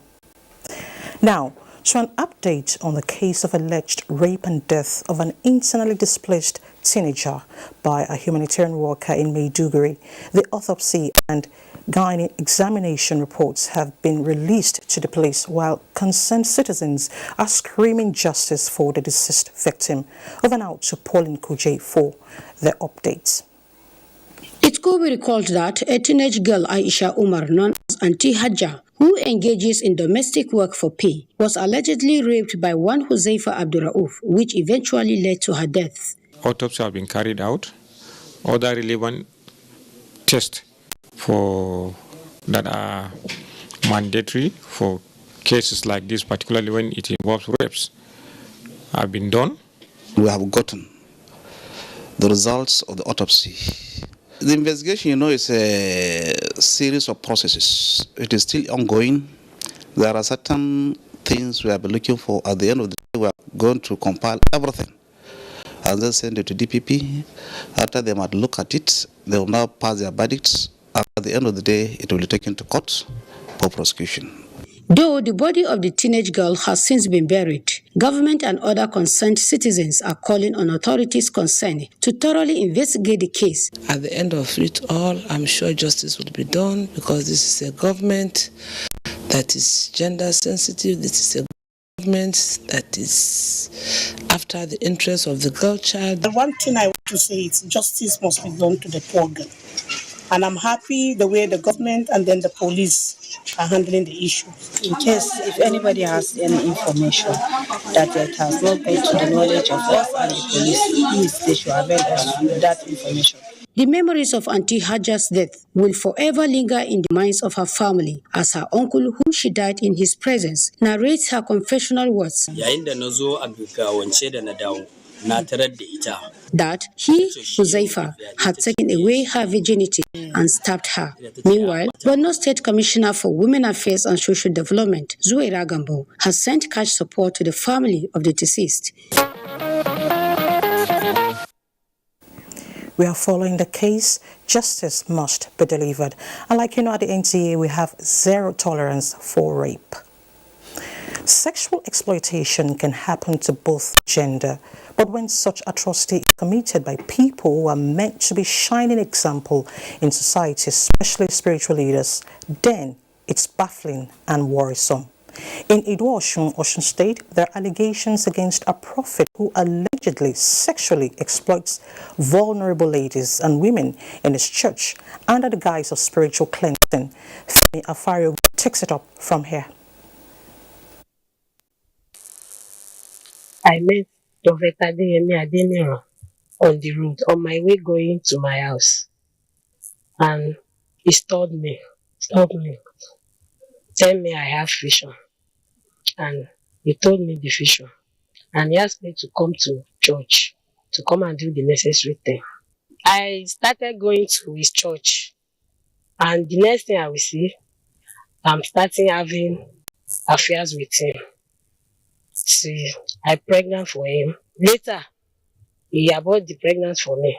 Now, to an update on the case of alleged rape and death of an internally displaced teenager by a humanitarian worker in Maiduguri. The autopsy and gynae examination reports have been released to the police, while concerned citizens are screaming justice for the deceased victim. Over now to Pauline Kuje for the updates. It could be recalled that a teenage girl, Aisha Umar, known as Auntie Hijab, who engages in domestic work for pay, was allegedly raped by one Huzaifa Abdurrauf, which eventually led to her death. Autopsy have been carried out. Other relevant tests that are mandatory for cases like this, particularly when it involves rapes, have been done. We have gotten the results of the autopsy. The investigation, is a series of processes. It is still ongoing. There are certain things we have been looking for. At the end of the day, we are going to compile everything and then send it to DPP. After they might look at it, they will now pass their verdicts. At the end of the day, it will be taken to court for prosecution. Though the body of the teenage girl has since been buried, government and other concerned citizens are calling on authorities concerned to thoroughly investigate the case. At the end of it all, I'm sure justice will be done, because this is a government that is gender sensitive. This is a government that is after the interests of the girl child. The one thing I want to say is justice must be done to the poor girl. And I'm happy the way the government and then the police are handling the issue. In case if anybody has any information that it has not gone to the knowledge of us and the police, please, they should avail us with that information. The memories of Auntie Hajja's death will forever linger in the minds of her family, as her uncle, whom she died in his presence, narrates her confessional words. Yayin da na zo a gawance da na dawo, that he, Huzaifa, had taken away her virginity and stabbed her. Meanwhile, Borno State Commissioner for Women Affairs and Social Development, Zuwaira Gambo, has sent cash support to the family of the deceased. We are following the case. Justice must be delivered. And like you know, at the NTA, we have zero tolerance for rape. Sexual exploitation can happen to both gender, but when such atrocity is committed by people who are meant to be shining example in society, especially spiritual leaders, then it's baffling and worrisome. In Ido-Osun, Osun State, there are allegations against a prophet who allegedly sexually exploits vulnerable ladies and women in his church under the guise of spiritual cleansing. Femi Afario takes it up from here. I met Prophet Adeyemi on the road on my way going to my house, and he stopped me, tell me I have vision, and he told me the vision, and he asked me to come to church to come and do the necessary thing. I started going to his church, and the next thing I will see, I'm starting having affairs with him. See, I'm pregnant for him. Later, he aborted the pregnancy for me.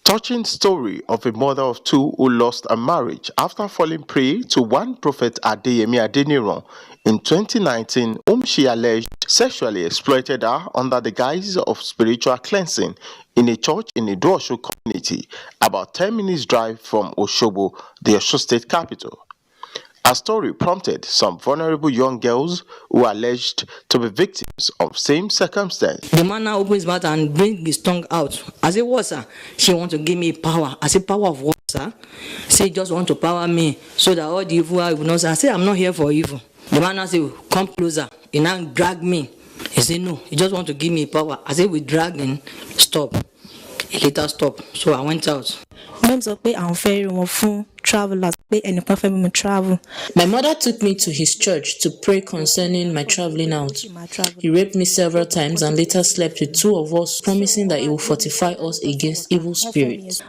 Touching story of a mother of two who lost a marriage after falling prey to one prophet Adeyemi Adeniran in 2019, whom she alleged sexually exploited her under the guise of spiritual cleansing in a church in the Ido-Osun community, about 10 minutes drive from Osogbo, the Osun State capital. Her story prompted some vulnerable young girls who are alleged to be victims of same circumstance. The man now opens his mouth and brings his tongue out. I say, what, sir? She wants to give me power. I say, power of what, sir? She just want to power me so that all the evil I will not say. I say, I'm not here for evil. The man now say, come closer. He now drag me. He say, no, he just want to give me power. I say, we dragging. Stop. He later stop. So I went out. Travelers, travel. My mother took me to his church to pray concerning my traveling out. He raped me several times and later slept with two of us, promising that he will fortify us against evil spirits.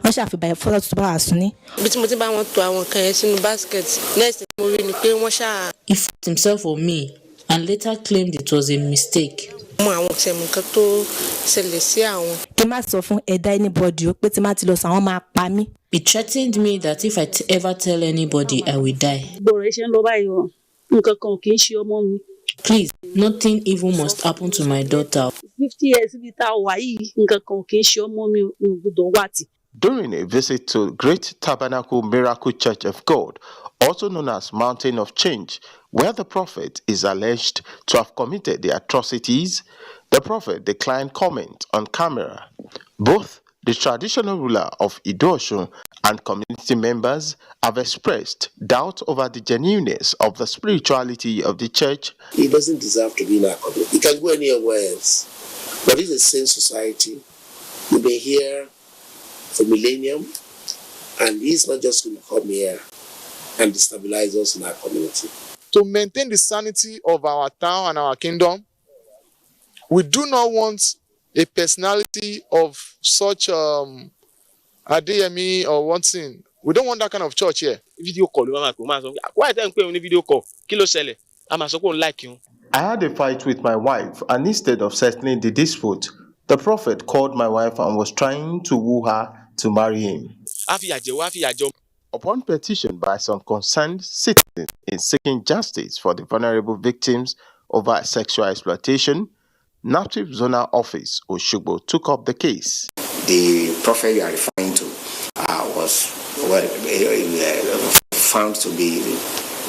He fought himself on me and later claimed it was a mistake. He threatened me that if I ever tell anybody, I will die. Please, nothing evil must happen to my daughter. 50 years During a visit to Great Tabernacle Miracle Church of God, also known as Mountain of Change, where the prophet is alleged to have committed the atrocities, the prophet declined comment on camera. Both the traditional ruler of Ido-Osun and community members have expressed doubt over the genuineness of the spirituality of the church. He doesn't deserve to be in our community. He can go anywhere else. But it's a sane society. We've been here for millennium, and he's not just going to come here and destabilize us in our community. To maintain the sanity of our town and our kingdom, we do not want a personality of such Adeyemi or one thing. We don't want that kind of church here. Video call. Why don't we video call? I had a fight with my wife, and instead of settling the dispute, the prophet called my wife and was trying to woo her to marry him. Upon petition by some concerned citizens in seeking justice for the vulnerable victims of sexual exploitation, Native Zonal Office, Osogbo, took up the case. The prophet you are referring to was found to be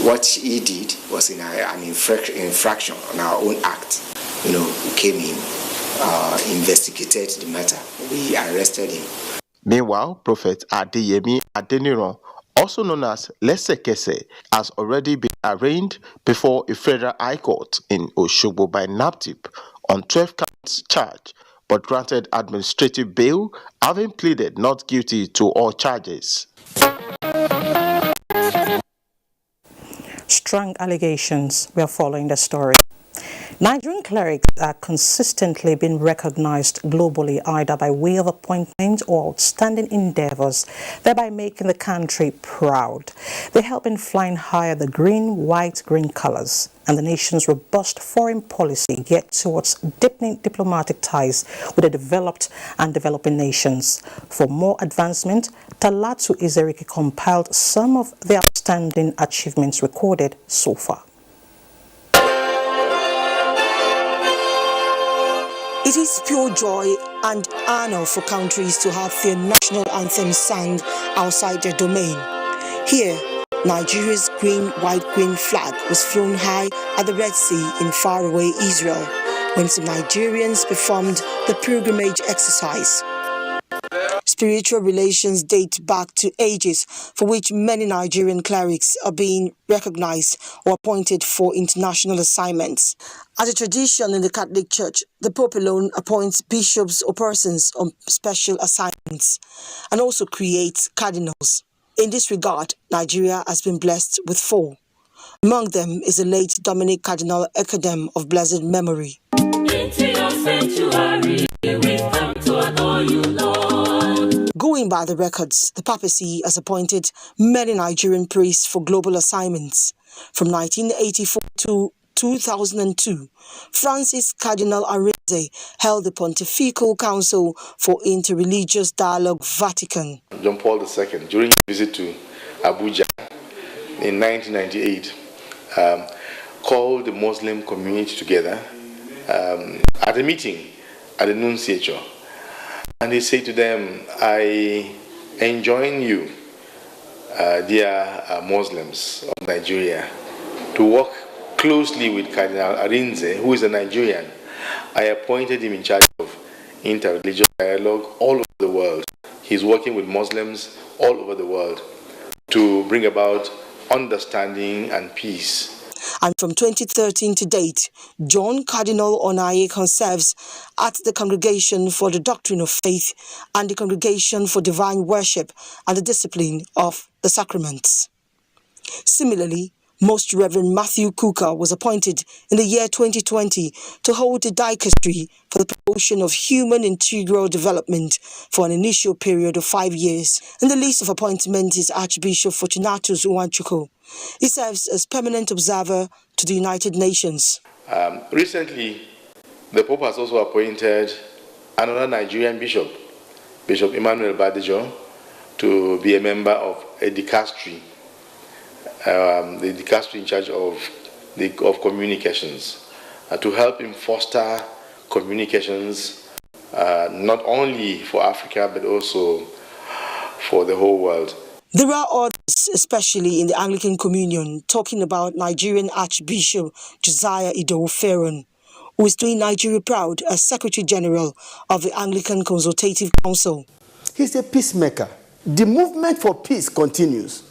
what he did was in an infraction on our own act. We came in, investigated the matter, we arrested him. Meanwhile, Prophet Adeyemi Adeniran, also known as Lesekese, has already been arraigned before a federal high court in Osogbo by NAPTIP on 12 counts charge, but granted administrative bail, having pleaded not guilty to all charges. Strong allegations. We are following the story. Nigerian clerics are consistently being recognized globally either by way of appointment or outstanding endeavors, thereby making the country proud. They help in flying higher the green, white, green colors and the nation's robust foreign policy geared towards deepening diplomatic ties with the developed and developing nations. For more advancement, Talatu Izerike compiled some of the outstanding achievements recorded so far. It is pure joy and honor for countries to have their national anthem sung outside their domain. Here, Nigeria's green, white, green flag was flown high at the Red Sea in faraway Israel when some Nigerians performed the pilgrimage exercise. Spiritual relations date back to ages for which many Nigerian clerics are being recognized or appointed for international assignments. As a tradition in the Catholic Church, the Pope alone appoints bishops or persons on special assignments and also creates cardinals. In this regard, Nigeria has been blessed with 4. Among them is the late Dominic Cardinal Ekedem of blessed memory. Into your sanctuary, we come to adore you, Lord. Going by the records, the papacy has appointed many Nigerian priests for global assignments. From 1984 to 2002, Francis Cardinal Arinze held the Pontifical Council for Interreligious Dialogue Vatican. John Paul II, during his visit to Abuja in 1998, called the Muslim community together at a meeting at the Nunciature. And he said to them, I enjoin you, dear Muslims of Nigeria, to work closely with Cardinal Arinze, who is a Nigerian. I appointed him in charge of interreligious dialogue all over the world. He's working with Muslims all over the world to bring about understanding and peace. And from 2013 to date, John Cardinal Onayekon serves at the Congregation for the Doctrine of Faith and the Congregation for Divine Worship and the Discipline of the Sacraments. Similarly, Most Reverend Matthew Kuka was appointed in the year 2020 to hold the dicastery for the promotion of human integral development for an initial period of 5 years. In the list of appointments is Archbishop Fortunatus Uwanchukwu. He serves as permanent observer to the United Nations. Recently, the Pope has also appointed another Nigerian bishop, Bishop Emmanuel Badejo, to be a member of a dicastery, the dicastery in charge of communications, to help him foster communications not only for Africa but also for the whole world. There are others, especially in the Anglican Communion, talking about Nigerian Archbishop Josiah Idowu Ferron, who is doing Nigeria proud as Secretary General of the Anglican Consultative Council. He's a peacemaker. The movement for peace continues.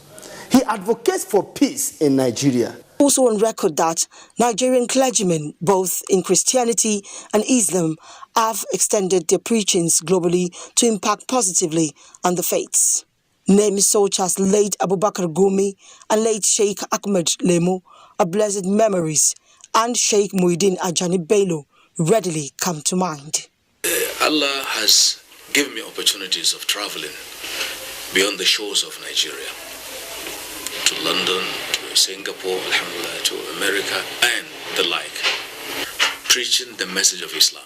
He advocates for peace in Nigeria. Also on record that Nigerian clergymen, both in Christianity and Islam, have extended their preachings globally to impact positively on the faiths. Names such as late Abubakar Gumi and late Sheikh Ahmed Lemo of blessed memories, and Sheikh Muhyiddin Ajani Bello readily come to mind. Allah has given me opportunities of traveling beyond the shores of Nigeria, to London, to Singapore, alhamdulillah, to America, and the like, preaching the message of Islam.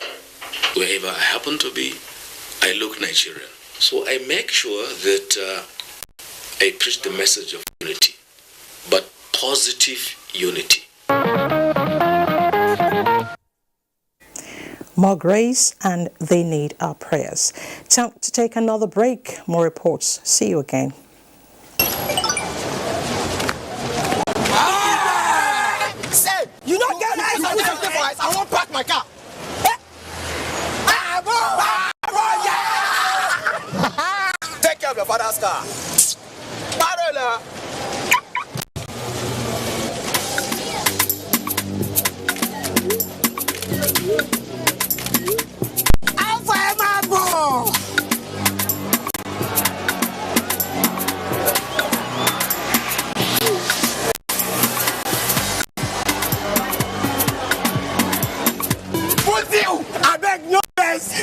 Wherever I happen to be, I look Nigerian. So I make sure that I preach the message of unity, but positive unity. More grace, and they need our prayers. Time to take another break. More reports. See you again. Say, you don't get nice on this device. I won't park my car. Take care of your father's car. Barrel.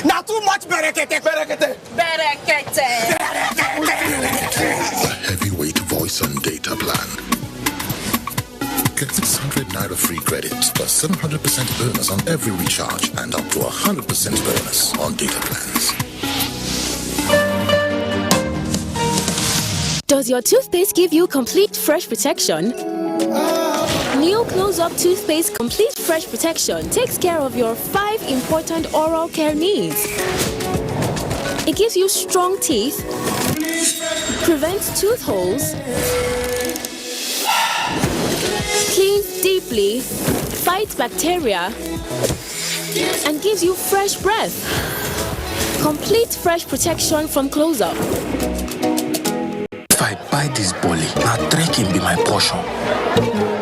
Now too much berekete. A heavyweight voice and data plan. Get 600 Naira free credits plus 700% bonus on every recharge and up to 100% bonus on data plans. Does your toothpaste give you complete fresh protection? New Close-Up Toothpaste Complete Fresh Protection takes care of your 5 important oral care needs. It gives you strong teeth, prevents tooth holes, cleans deeply, fights bacteria, and gives you fresh breath. Complete fresh protection from Close-Up. If I buy this bully, now trekking be my portion.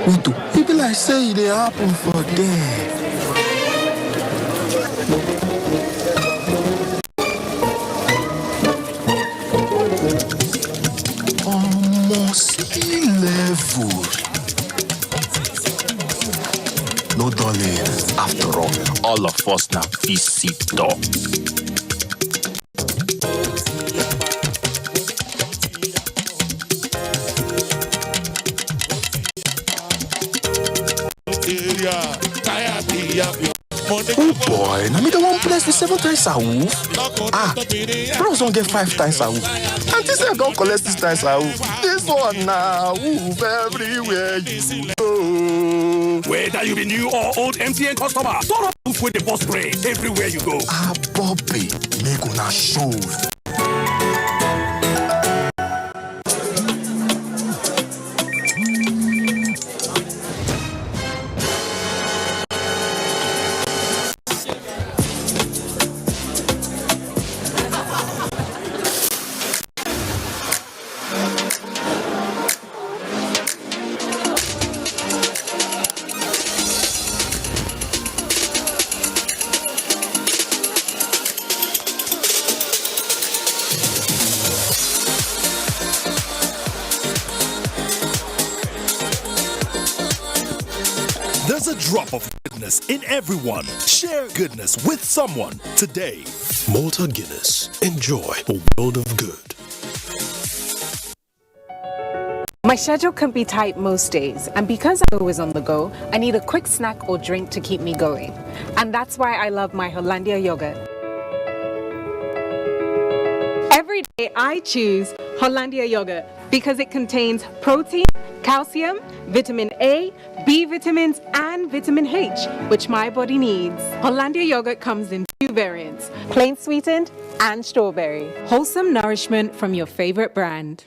Udo, people like say they happen for them. Almost level. No darling, after all of us now visitor. Oh boy, now me the one place the 7 times a woof. Bros don't get 5 times a woof. And this I don't collect 6 times a woof. This one now woof everywhere you go. Whether you be new or old MTN customer, turn up woof with the boss spray everywhere you go. Bobby, make una show. There's a drop of goodness in everyone. Share goodness with someone today. Malta Guinness. Enjoy a world of good. My schedule can be tight most days, and because I'm always on the go, I need a quick snack or drink to keep me going. And that's why I love my Hollandia yogurt. Every day I choose Hollandia yogurt because it contains protein, calcium, vitamin A, B vitamins, and vitamin H, which my body needs. Hollandia yogurt comes in 2 variants, plain sweetened and strawberry. Wholesome nourishment from your favorite brand.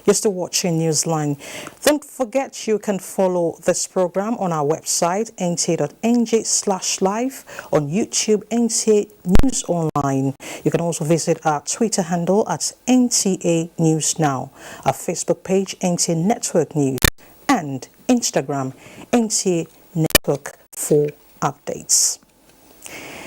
You're still watching Newsline. Don't forget you can follow this program on our website nta.ng/live, on YouTube NTA News Online. You can also visit our Twitter handle at NTA News Now, our Facebook page NTA Network News, and Instagram NTA Network for updates.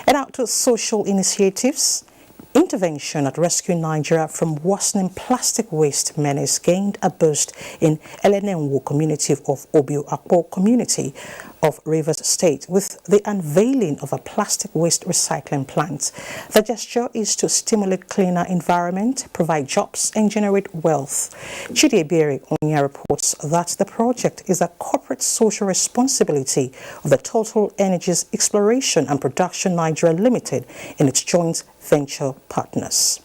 And out to social initiatives. Intervention at rescuing Nigeria from worsening plastic waste menace gained a boost in Elenenwo community of Obio Akpo community of Rivers State with the unveiling of a plastic waste recycling plant. The gesture is to stimulate cleaner environment, provide jobs and generate wealth. Chidi Ebere Onya reports that the project is a corporate social responsibility of the Total Energies Exploration and Production Nigeria Limited in its joint venture partners.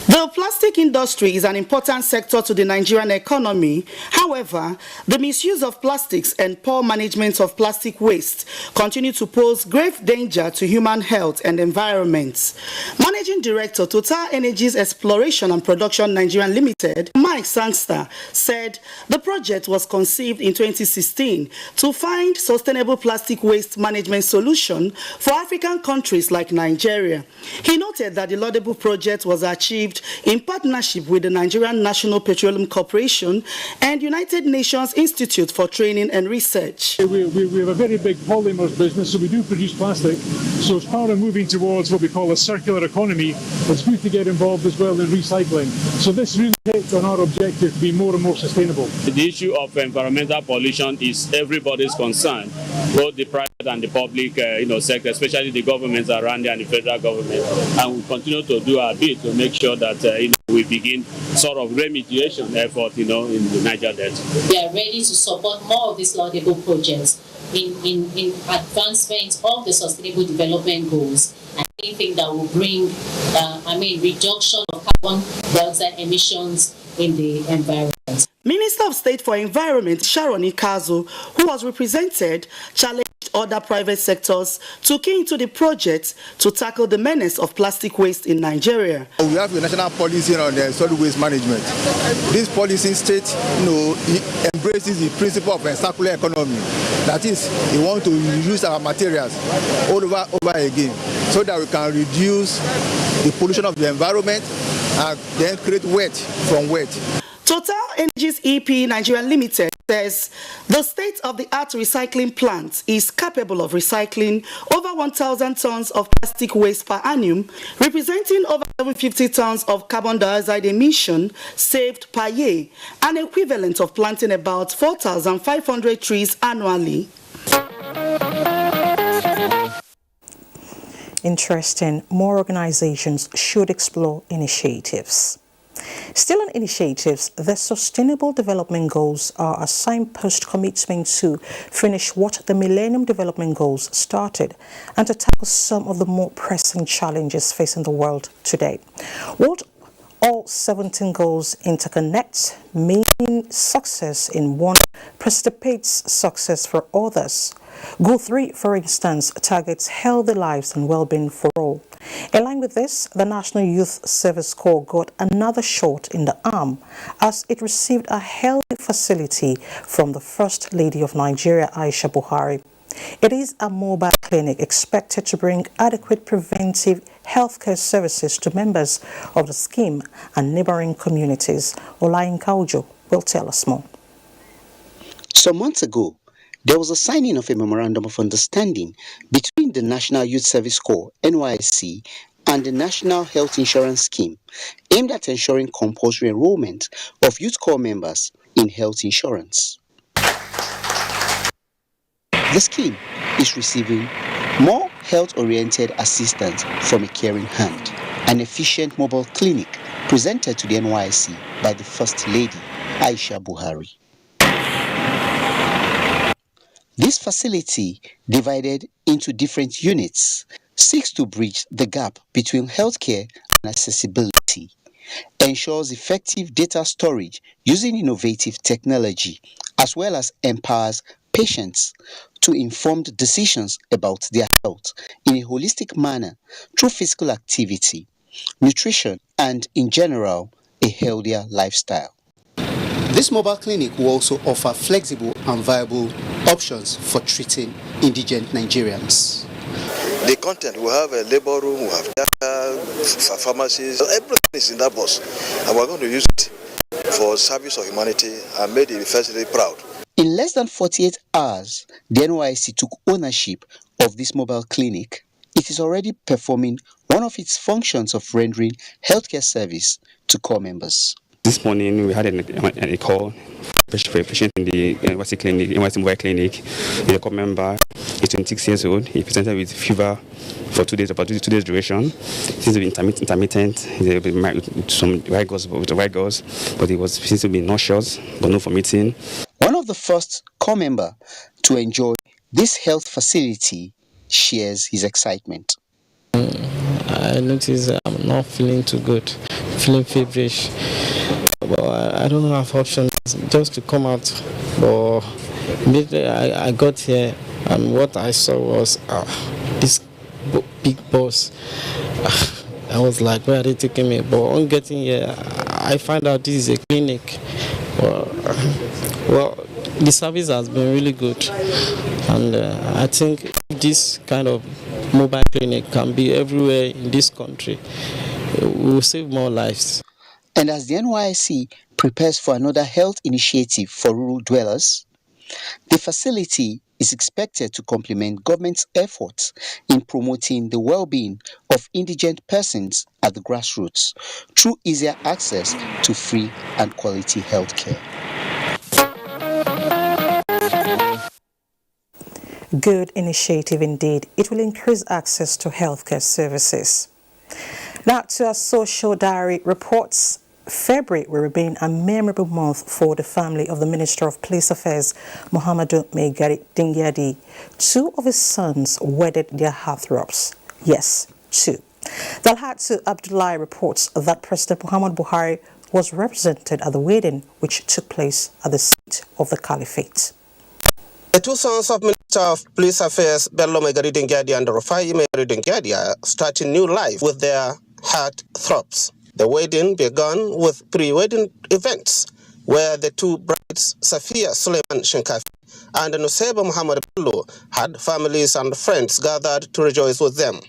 The plastic industry is an important sector to the Nigerian economy. However, the misuse of plastics and poor management of plastic waste continue to pose grave danger to human health and environment. Managing Director, Total Energies Exploration and Production Nigerian Limited, Mike Sangster, said the project was conceived in 2016 to find sustainable plastic waste management solution for African countries like Nigeria. He noted that the laudable project was achieved in partnership with the Nigerian National Petroleum Corporation and United Nations Institute for Training and Research. We have a very big polymers business, so we do produce plastic. So as part of moving towards what we call a circular economy, it's good to get involved as well in recycling. So this really takes on our objective to be more and more sustainable. The issue of environmental pollution is everybody's concern. both the private and the public sector, especially the governments around there and the federal government. And we continue to do our bit to make sure that we begin sort of remediation effort in the Niger Delta. We are ready to support more of these laudable projects in advancement of the Sustainable Development Goals and anything that will bring reduction of carbon dioxide emissions in the environment. Minister of State for Environment Sharon Ikazu, who was represented, challenged other private sectors to key into the project to tackle the menace of plastic waste in Nigeria. We have a national policy on solid waste management. This policy states, embraces the principle of a circular economy. That is, we want to reuse our materials over again, so that we can reduce the pollution of the environment and then create waste from waste. Total Energies EP Nigeria Limited says the state-of-the-art recycling plant is capable of recycling over 1,000 tons of plastic waste per annum, representing over 750 tons of carbon dioxide emission saved per year, an equivalent of planting about 4,500 trees annually. Interesting. More organizations should explore initiatives. Still on initiatives, the Sustainable Development Goals are a signpost commitment to finish what the Millennium Development Goals started and to tackle some of the more pressing challenges facing the world today. What all 17 goals interconnect, meaning success in one precipitates success for others. Goal 3, for instance, targets healthy lives and well-being for all. In line with this, the National Youth Service Corps got another shot in the arm as it received a healthy facility from the First Lady of Nigeria, Aisha Buhari. It is a mobile clinic expected to bring adequate preventive healthcare services to members of the scheme and neighboring communities. Olayin Kaujo will tell us more. Some months ago, there was a signing of a memorandum of understanding between the National Youth Service Corps, NYSC, and the National Health Insurance Scheme, aimed at ensuring compulsory enrollment of Youth Corps members in health insurance. The scheme is receiving more health-oriented assistance from a caring hand, an efficient mobile clinic presented to the NYSC by the First Lady, Aisha Buhari. This facility, divided into different units, seeks to bridge the gap between healthcare and accessibility, ensures effective data storage using innovative technology, as well as empowers patients to informed decisions about their health in a holistic manner through physical activity, nutrition, and, in general, a healthier lifestyle. This mobile clinic will also offer flexible and viable options for treating indigent Nigerians. The content, we have a labor room, we have data, pharmacies, everything is in that bus. And we're going to use it for service of humanity and made the First Lady proud. In less than 48 hours, the NYSC took ownership of this mobile clinic. It is already performing one of its functions of rendering healthcare service to corps members. This morning we had a call for a patient in the NYSC mobile clinic. He's a corps member. He's 26 years old. He presented with fever for 2 days, about 2 days duration. Seems to be intermittent. He's with some white gauze, but he seems to be nauseous, but no vomiting. One of the first corps member to enjoy this health facility shares his excitement. I noticed I'm not feeling too good, feeling feverish. But I don't have options just to come out. But immediately I got here, and what I saw was this big bus. I was like, where are they taking me? But on getting here, I find out this is a clinic. Well, the service has been really good, and I think this kind of mobile clinic can be everywhere in this country. We will save more lives. And as the NYSC prepares for another health initiative for rural dwellers, the facility is expected to complement government's efforts in promoting the well-being of indigent persons at the grassroots through easier access to free and quality health care. Good initiative indeed. It will increase access to healthcare services. Now to our social diary reports. February will remain a memorable month for the family of the Minister of Police Affairs, Muhammadu Maigari Dingyadi. 2 of his sons wedded their heartthrobs. Yes, 2. Dalhatu Abdullahi reports that President Muhammad Buhari was represented at the wedding, which took place at the seat of the Caliphate. The 2 sons of Minister of Police Affairs, Bello Maigari Dingyadi and Rufai Maigari Dingyadi, are starting new life with their heartthrobs. The wedding began with pre-wedding events where the 2 brides, Safia Suleiman Shinkafi and Nuseba Muhammad Bello, had families and friends gathered to rejoice with them.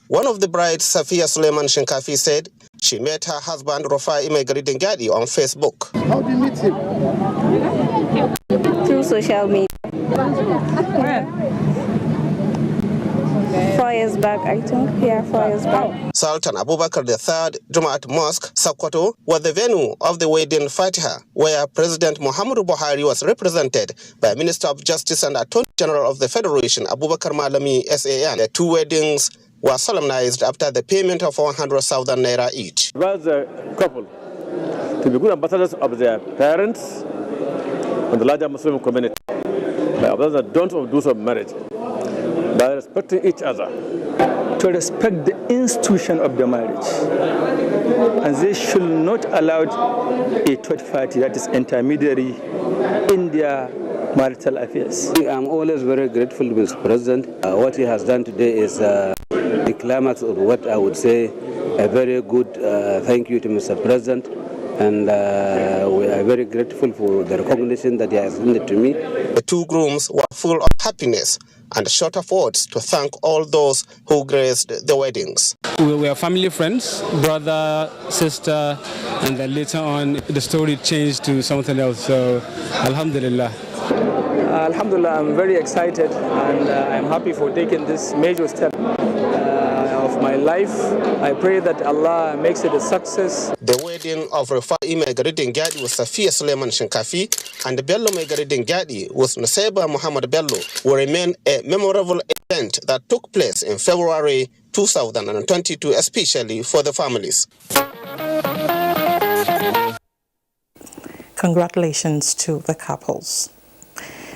One of the brides, Safia Suleiman Shinkafi, said she met her husband, Rufai Maigari Dingyadi, on Facebook. How did you meet him? Through social media. Where? 4 years back, I think. Yeah, 4 years back. Sultan Abubakar III Jumaat Mosque, Sokoto, was the venue of the wedding Fatiha, where President Muhammadu Buhari was represented by Minister of Justice and Attorney General of the Federation, Abubakar Malami SAN. The 2 weddings were solemnized after the payment of 100,000 naira each. It was a couple to be good ambassadors of their parents and the larger Muslim community. By ambassadors don't do some marriage, by respecting each other. To respect the institution of the marriage. And they should not allow a third party, that is intermediary, in their marital affairs. I'm always very grateful to Mr. President. What he has done today is the climax of what I would say a very good thank you to Mr. President. And we are very grateful for the recognition that he has given to me. The 2 grooms were full of happiness and short of words to thank all those who graced the weddings. We were family friends, brother, sister, and then later on the story changed to something else. So, Alhamdulillah. Alhamdulillah, I'm very excited and I'm happy for taking this major step of my life. I pray that Allah makes it a success. The wedding of Rufai Maigari Dingyadi with Safia Suleiman Shinkafi and Bello Maigari Dingyadi with Nuseba Muhammad Bello will remain a memorable event that took place in February 2022, especially for the families. Congratulations to the couples.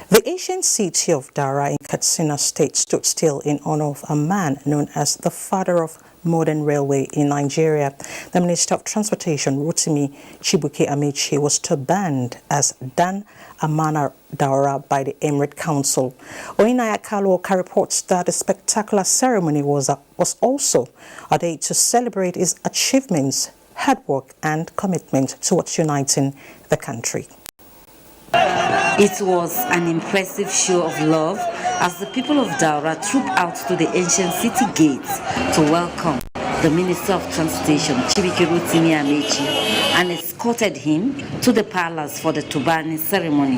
The ancient city of Dara in Katsina State stood still in honor of a man known as the father of modern railway in Nigeria. The Minister of Transportation, Rotimi Chibuike Amechi, was turbaned as Dan Amana Daura by the Emirate Council. Oinaya Kaluoka reports that a spectacular ceremony was also a day to celebrate his achievements, hard work and commitment towards uniting the country. It was an impressive show of love as the people of Daura trooped out to the ancient city gates to welcome the Minister of Transportation, Chibuike Amechi, and escorted him to the palace for the Tubani ceremony.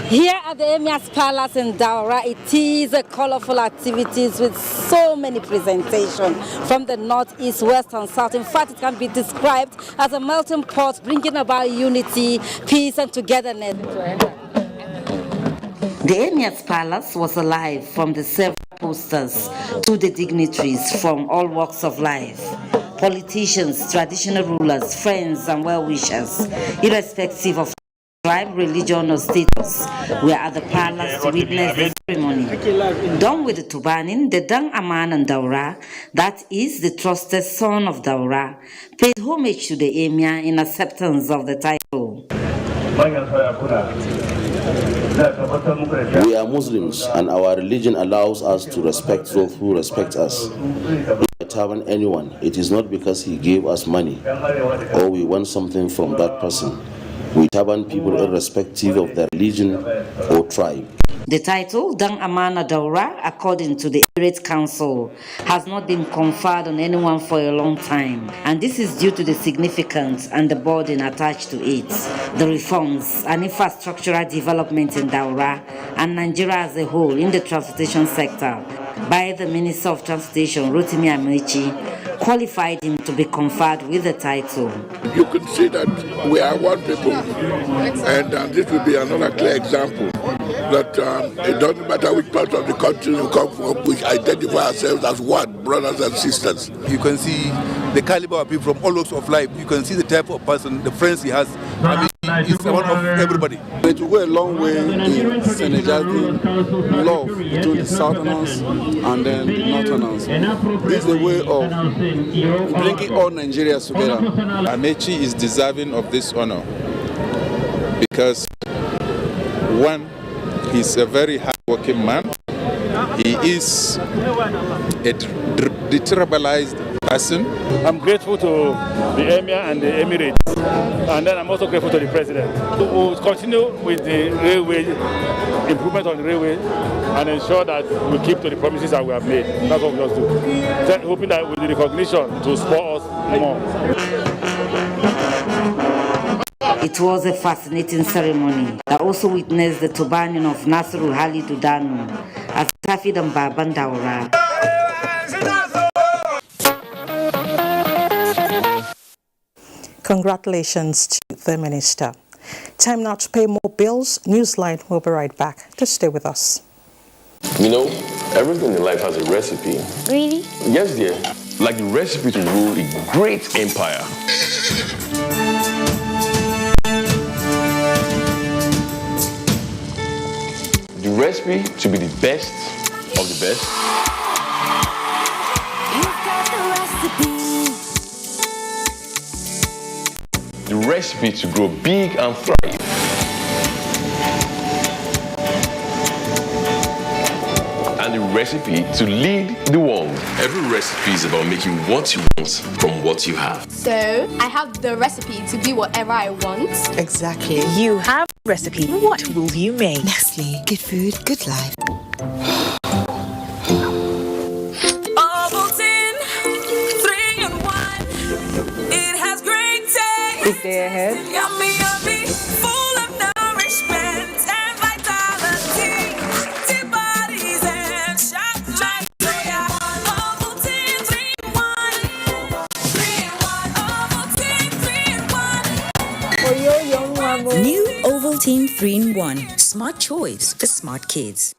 Here at the Emir's Palace in Daura, it is a colorful activities with so many presentations from the north, east, west, and south. In fact, it can be described as a melting pot, bringing about unity, peace, and togetherness. The Emir's Palace was alive from the several posters to the dignitaries from all walks of life. Politicians, traditional rulers, friends, and well-wishers, irrespective of tribe, religion, or status, were at the palace to witness the ceremony. Done with the Tubanin, the Dang Aman and Daura, that is the trusted son of Daura, paid homage to the Emir in acceptance of the title. We are Muslims and our religion allows us to respect those who respect us. If we turban anyone, it is not because he gave us money or we want something from that person. We turban people irrespective of their religion or tribe. The title, Dang Amana Daura, according to the Emirate Council, has not been conferred on anyone for a long time, and this is due to the significance and the burden attached to it. The reforms and infrastructural development in Daura and Nigeria as a whole in the transportation sector by the Minister of Transportation, Rotimi Amechi, qualified him to be conferred with the title. You could see that we are one people, and this will be another clear example that it doesn't matter which part of the country you come from, we identify ourselves as one, brothers and sisters. You can see the caliber of people from all walks of life. You can see the type of person, the friends he has. I mean, he's one of everybody. It will go a long way in synergizing love between the Southerners and then the Northerners. This is a way of bringing all Nigerians together. Amechi is deserving of this honor because, one, he's a very hard-working man. He is a detribalized person. I'm grateful to the Emir and the Emirates, and then I'm also grateful to the President. We'll continue with the railway, improvement on the railway, and ensure that we keep to the promises that we have made. That's what we just do. Then hoping that with the recognition to support us more. It was a fascinating ceremony that also witnessed the turbaning of Nasrul Hali Dudanu as Tafid and Babandaura. Congratulations to the Minister. Time now to pay more bills. Newsline will be right back. Just stay with us. You know, everything in life has a recipe. Really? Yes, dear. Like the recipe to rule a great empire. The recipe to be the best of the best. You've got the recipe. The recipe to grow big and thrive. And the recipe to lead the world. Every recipe is about making what you want from what you have. So, I have the recipe to be whatever I want. Exactly. You have a recipe. What will you make? Nestle. Good food, good life. Ovaltine, 3-in-1. It has great taste. Big day ahead. Yummy, yummy. Full of nourishment and vitality. Active bodies and shop like soya. Ovaltine, 3-in-1. 3-in-1. Ovaltine, 3-in-1. New Ovaltine 3-in-1. Smart choice for smart kids.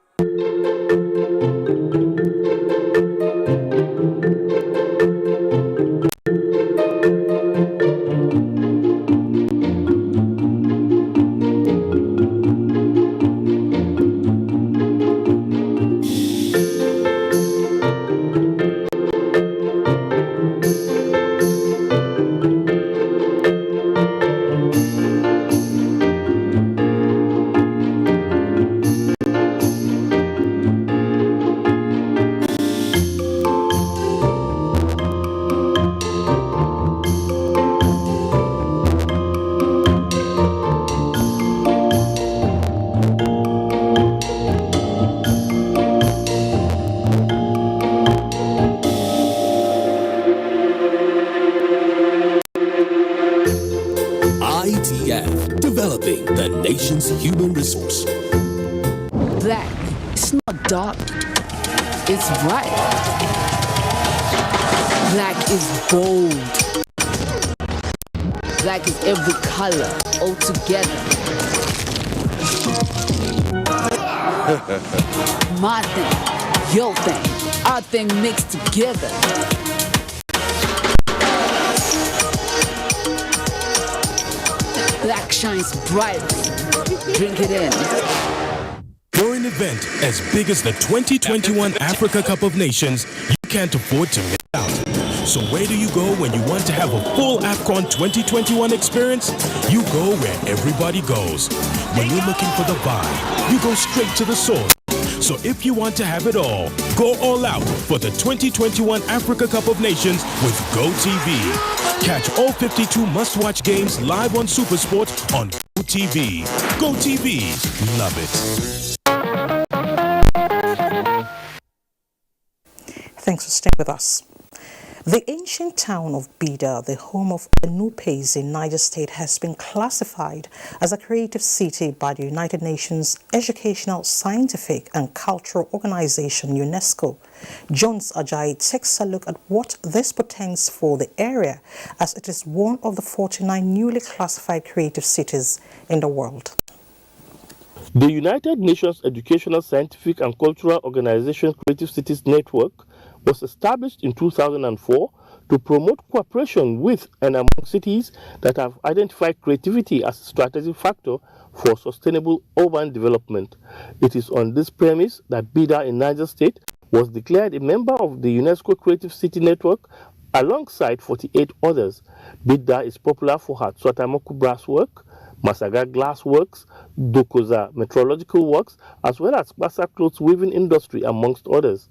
Developing the nation's human resource. Black, it's not dark, it's bright. Black is bold. Black is every color, all together. My thing, your thing, our thing mixed together. Black shines brightly. Drink it in. For an event as big as the 2021 Africa Cup of Nations, you can't afford to miss out. So where do you go when you want to have a full AFCON 2021 experience? You go where everybody goes. When you're looking for the vibe, you go straight to the source. So if you want to have it all, go all out for the 2021 Africa Cup of Nations with GoTV. Catch all 52 must-watch games live on SuperSport on GoTV. GoTV, love it. Thanks for staying with us. The ancient town of Bida, the home of the Nupes in Niger State, has been classified as a creative city by the United Nations Educational, Scientific and Cultural Organization, UNESCO. Jones Ajayi takes a look at what this portends for the area, as it is one of the 49 newly classified creative cities in the world. The United Nations Educational, Scientific and Cultural Organization Creative Cities Network was established in 2004 to promote cooperation with and among cities that have identified creativity as a strategic factor for sustainable urban development. It is on this premise that Bida in Niger State was declared a member of the UNESCO Creative City Network alongside 48 others. Bida is popular for her Swatamoku brass work, Masaga glass works, Dokoza metrological works, as well as Basa clothes weaving industry, amongst others.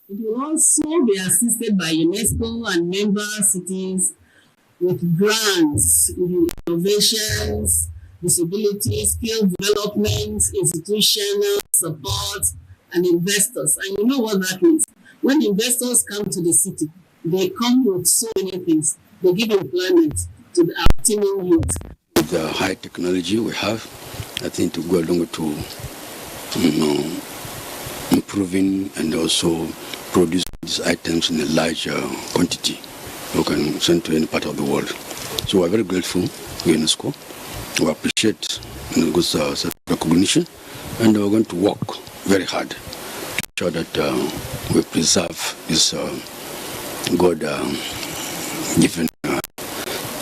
It will also be assisted by UNESCO and member cities with grants, innovations, disability, skill development, institutional support, and investors. And you know what that means. When investors come to the city, they come with so many things. They give employment to our teeming youth. With the high technology we have, I think to go along to improving and also produce these items in a larger quantity you can send to any part of the world. So we're very grateful to UNESCO. We appreciate good recognition, and we're going to work very hard to ensure that we preserve this God-given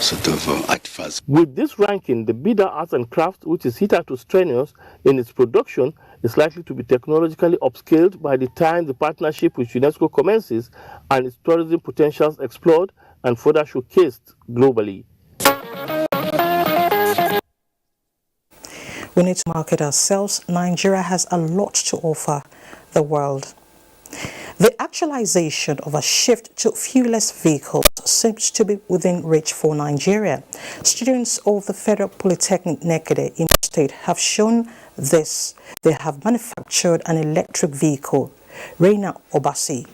sort of artifacts. With this ranking, the Bida Arts and Crafts, which is hitherto strenuous in its production, is likely to be technologically upscaled by the time the partnership with UNESCO commences and its tourism potentials explored and further showcased globally. We need to market ourselves. Nigeria has a lot to offer the world. The actualization of a shift to fuelless vehicles seems to be within reach for Nigeria. Students of the Federal Polytechnic Nekede in the state have shown this. They have manufactured an electric vehicle. Reina Obasi,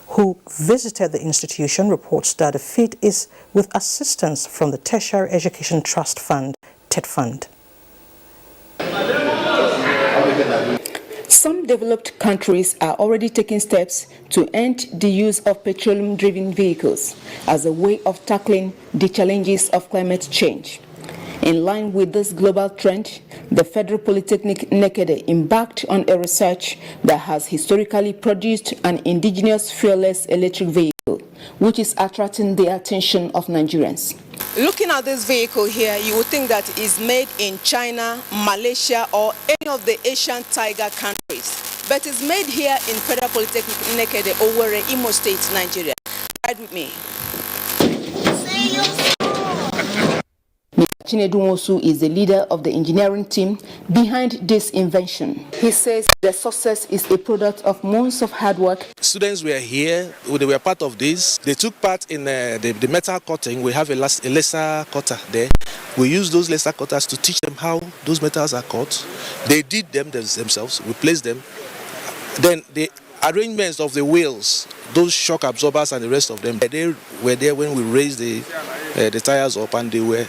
who visited the institution, reports that the feat is with assistance from the Tertiary Education Trust Fund, TED-Fund. Some developed countries are already taking steps to end the use of petroleum-driven vehicles as a way of tackling the challenges of climate change. In line with this global trend, the Federal Polytechnic Nekede embarked on a research that has historically produced an indigenous fuelless electric vehicle, which is attracting the attention of Nigerians. Looking at this vehicle here, you would think that it's made in China, Malaysia, or any of the Asian tiger countries. But it's made here in Federal Polytechnic Nekede, Owerri, Imo State, Nigeria. Ride with me. Chinedu Nwosu is the leader of the engineering team behind this invention. He says the success is a product of months of hard work. Students were here, they were part of this. They took part in the metal cutting. We have a laser cutter there. We use those laser cutters to teach them how those metals are cut. They did them themselves, we placed them. Then the arrangements of the wheels, those shock absorbers and the rest of them, they were there when we raised the tires up, and they were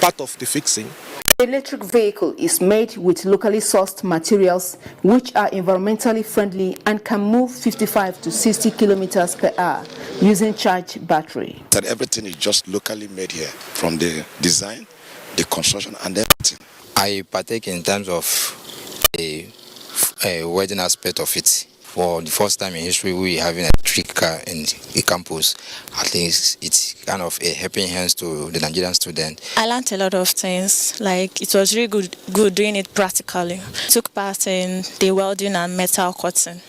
part of the fixing. The electric vehicle is made with locally sourced materials which are environmentally friendly and can move 55 to 60 kilometers per hour using charged battery. That everything is just locally made here, from the design, the construction and everything. I partake in terms of a wedding aspect of it. For the first time in history, we have an electric car in the campus. At least it's kind of a helping hands to the Nigerian student. I learned a lot of things. Like, it was really good doing it practically. Took part in the welding and metal cutting.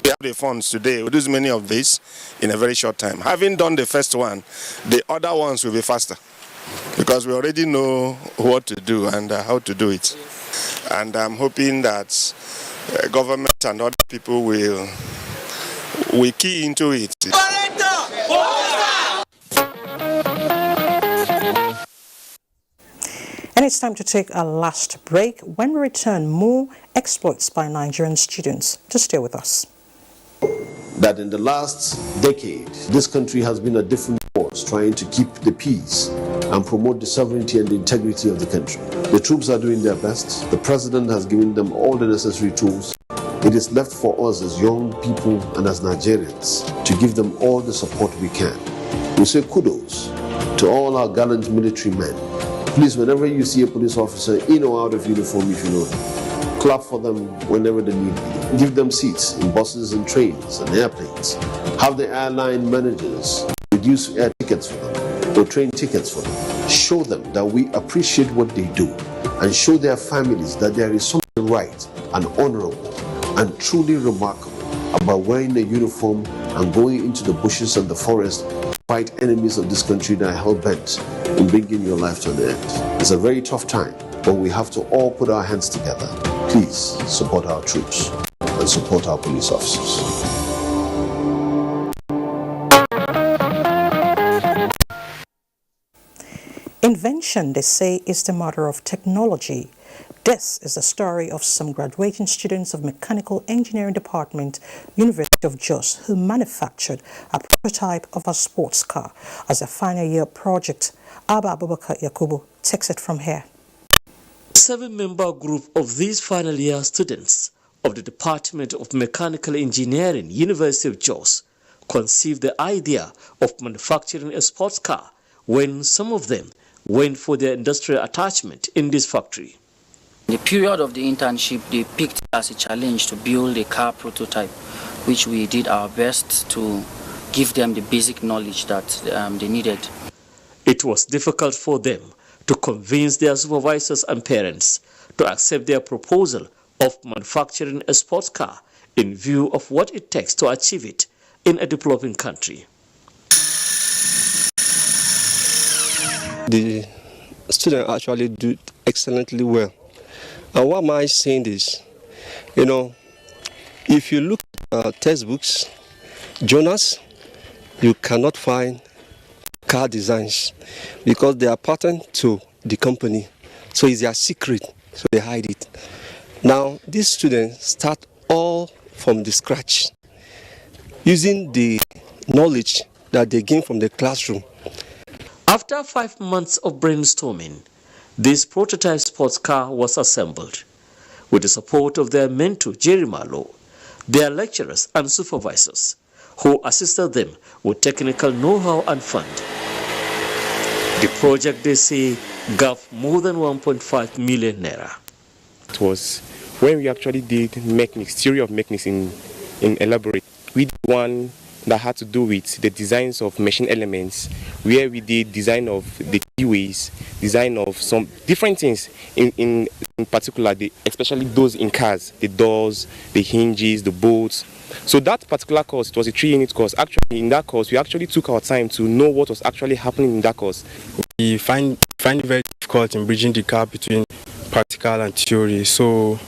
We have the funds today. We do many of these in a very short time. Having done the first one, the other ones will be faster, because we already know what to do and how to do it. And I'm hoping that government and other people will key into it. And And it's time to take a last break. When we return, more exploits by Nigerian students. To stay with us. That in the last decade, this country has been a different force trying to keep the peace and promote the sovereignty and the integrity of the country. The troops are doing their best. The president has given them all the necessary tools. It is left for us as young people and as Nigerians to give them all the support we can. We say kudos to all our gallant military men. Please, whenever you see a police officer in or out of uniform, if you know them, clap for them whenever they need be. Give them seats in buses and trains and airplanes. Have the airline managers reduce air tickets for them or train tickets for them. Show them that we appreciate what they do and show their families that there is something right and honorable and truly remarkable about wearing a uniform and going into the bushes and the forest to fight enemies of this country that are hell-bent in bringing your life to an end. It's a very tough time, but we have to all put our hands together. Please support our troops and support our police officers. Invention, they say, is the mother of technology. This is the story of some graduating students of Mechanical Engineering Department, University of Jos, who manufactured a prototype of a sports car as a final year project. Abba Abubakar Yakubu takes it from here. A 7-member group of these final year students of the Department of Mechanical Engineering, University of Jos, conceived the idea of manufacturing a sports car when some of them went for their industrial attachment in this factory. The period of the internship, they picked as a challenge to build a car prototype, which we did our best to give them the basic knowledge that they needed. It was difficult for them to convince their supervisors and parents to accept their proposal of manufacturing a sports car in view of what it takes to achieve it in a developing country. The students actually do excellently well. And why am I saying this? You know, if you look at textbooks, journals, you cannot find car designs because they are patent to the company. So it's their secret, so they hide it. Now, these students start all from the scratch, using the knowledge that they gain from the classroom. After 5 months of brainstorming, this prototype sports car was assembled with the support of their mentor, Jerry Malo, their lecturers and supervisors, who assisted them with technical know-how and fund. The project, they say, gave more than 1.5 million naira. It was when we actually did mechanics, theory of mechanics in elaborate. We did one that had to do with the designs of machine elements, where we did design of the keyways, design of some different things, in particular, especially those in cars, the doors, the hinges, the bolts. So that particular course, it was a 3-unit course. Actually, in that course, we actually took our time to know what was actually happening in that course. We find it very difficult in bridging the gap between practical and theory. So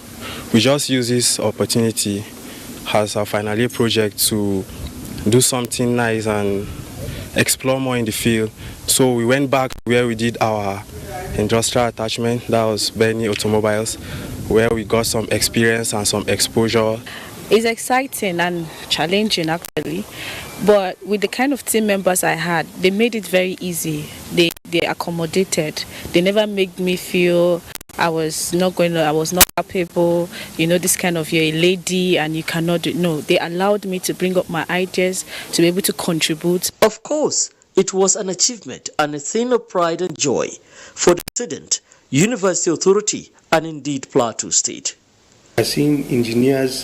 we just use this opportunity as our final year project to do something nice and explore more in the field. So we went back where we did our industrial attachment, that was Benny Automobiles, where we got some experience and some exposure. It's exciting and challenging actually, but with the kind of team members I had, they made it very easy. They accommodated. They never made me feel I was not capable, you know, this kind of, you're a lady and you cannot do it. No, they allowed me to bring up my ideas, to be able to contribute. Of course, it was an achievement and a thing of pride and joy for the student, University Authority, and indeed Plateau State. I've seen engineers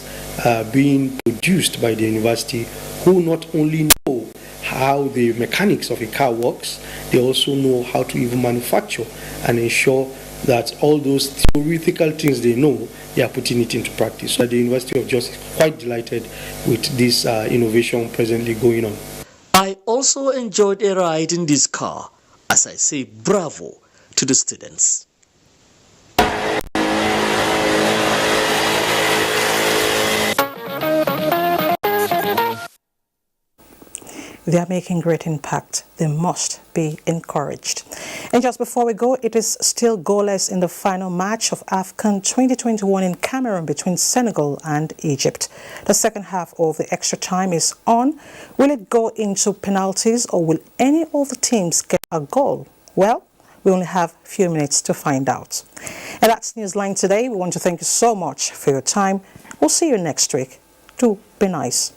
being produced by the university who not only know how the mechanics of a car works, they also know how to even manufacture and ensure that all those theoretical things they know, they are putting it into practice. So the University of Jos is quite delighted with this innovation presently going on. I also enjoyed a ride in this car, as I say bravo to the students. They are making great impact. They must be encouraged. And just before we go, it is still goalless in the final match of AFCON 2021 in Cameroon between Senegal and Egypt. The second half of the extra time is on. Will it go into penalties or will any of the teams get a goal? Well, we only have a few minutes to find out. And that's Newsline today. We want to thank you so much for your time. We'll see you next week. Do be nice.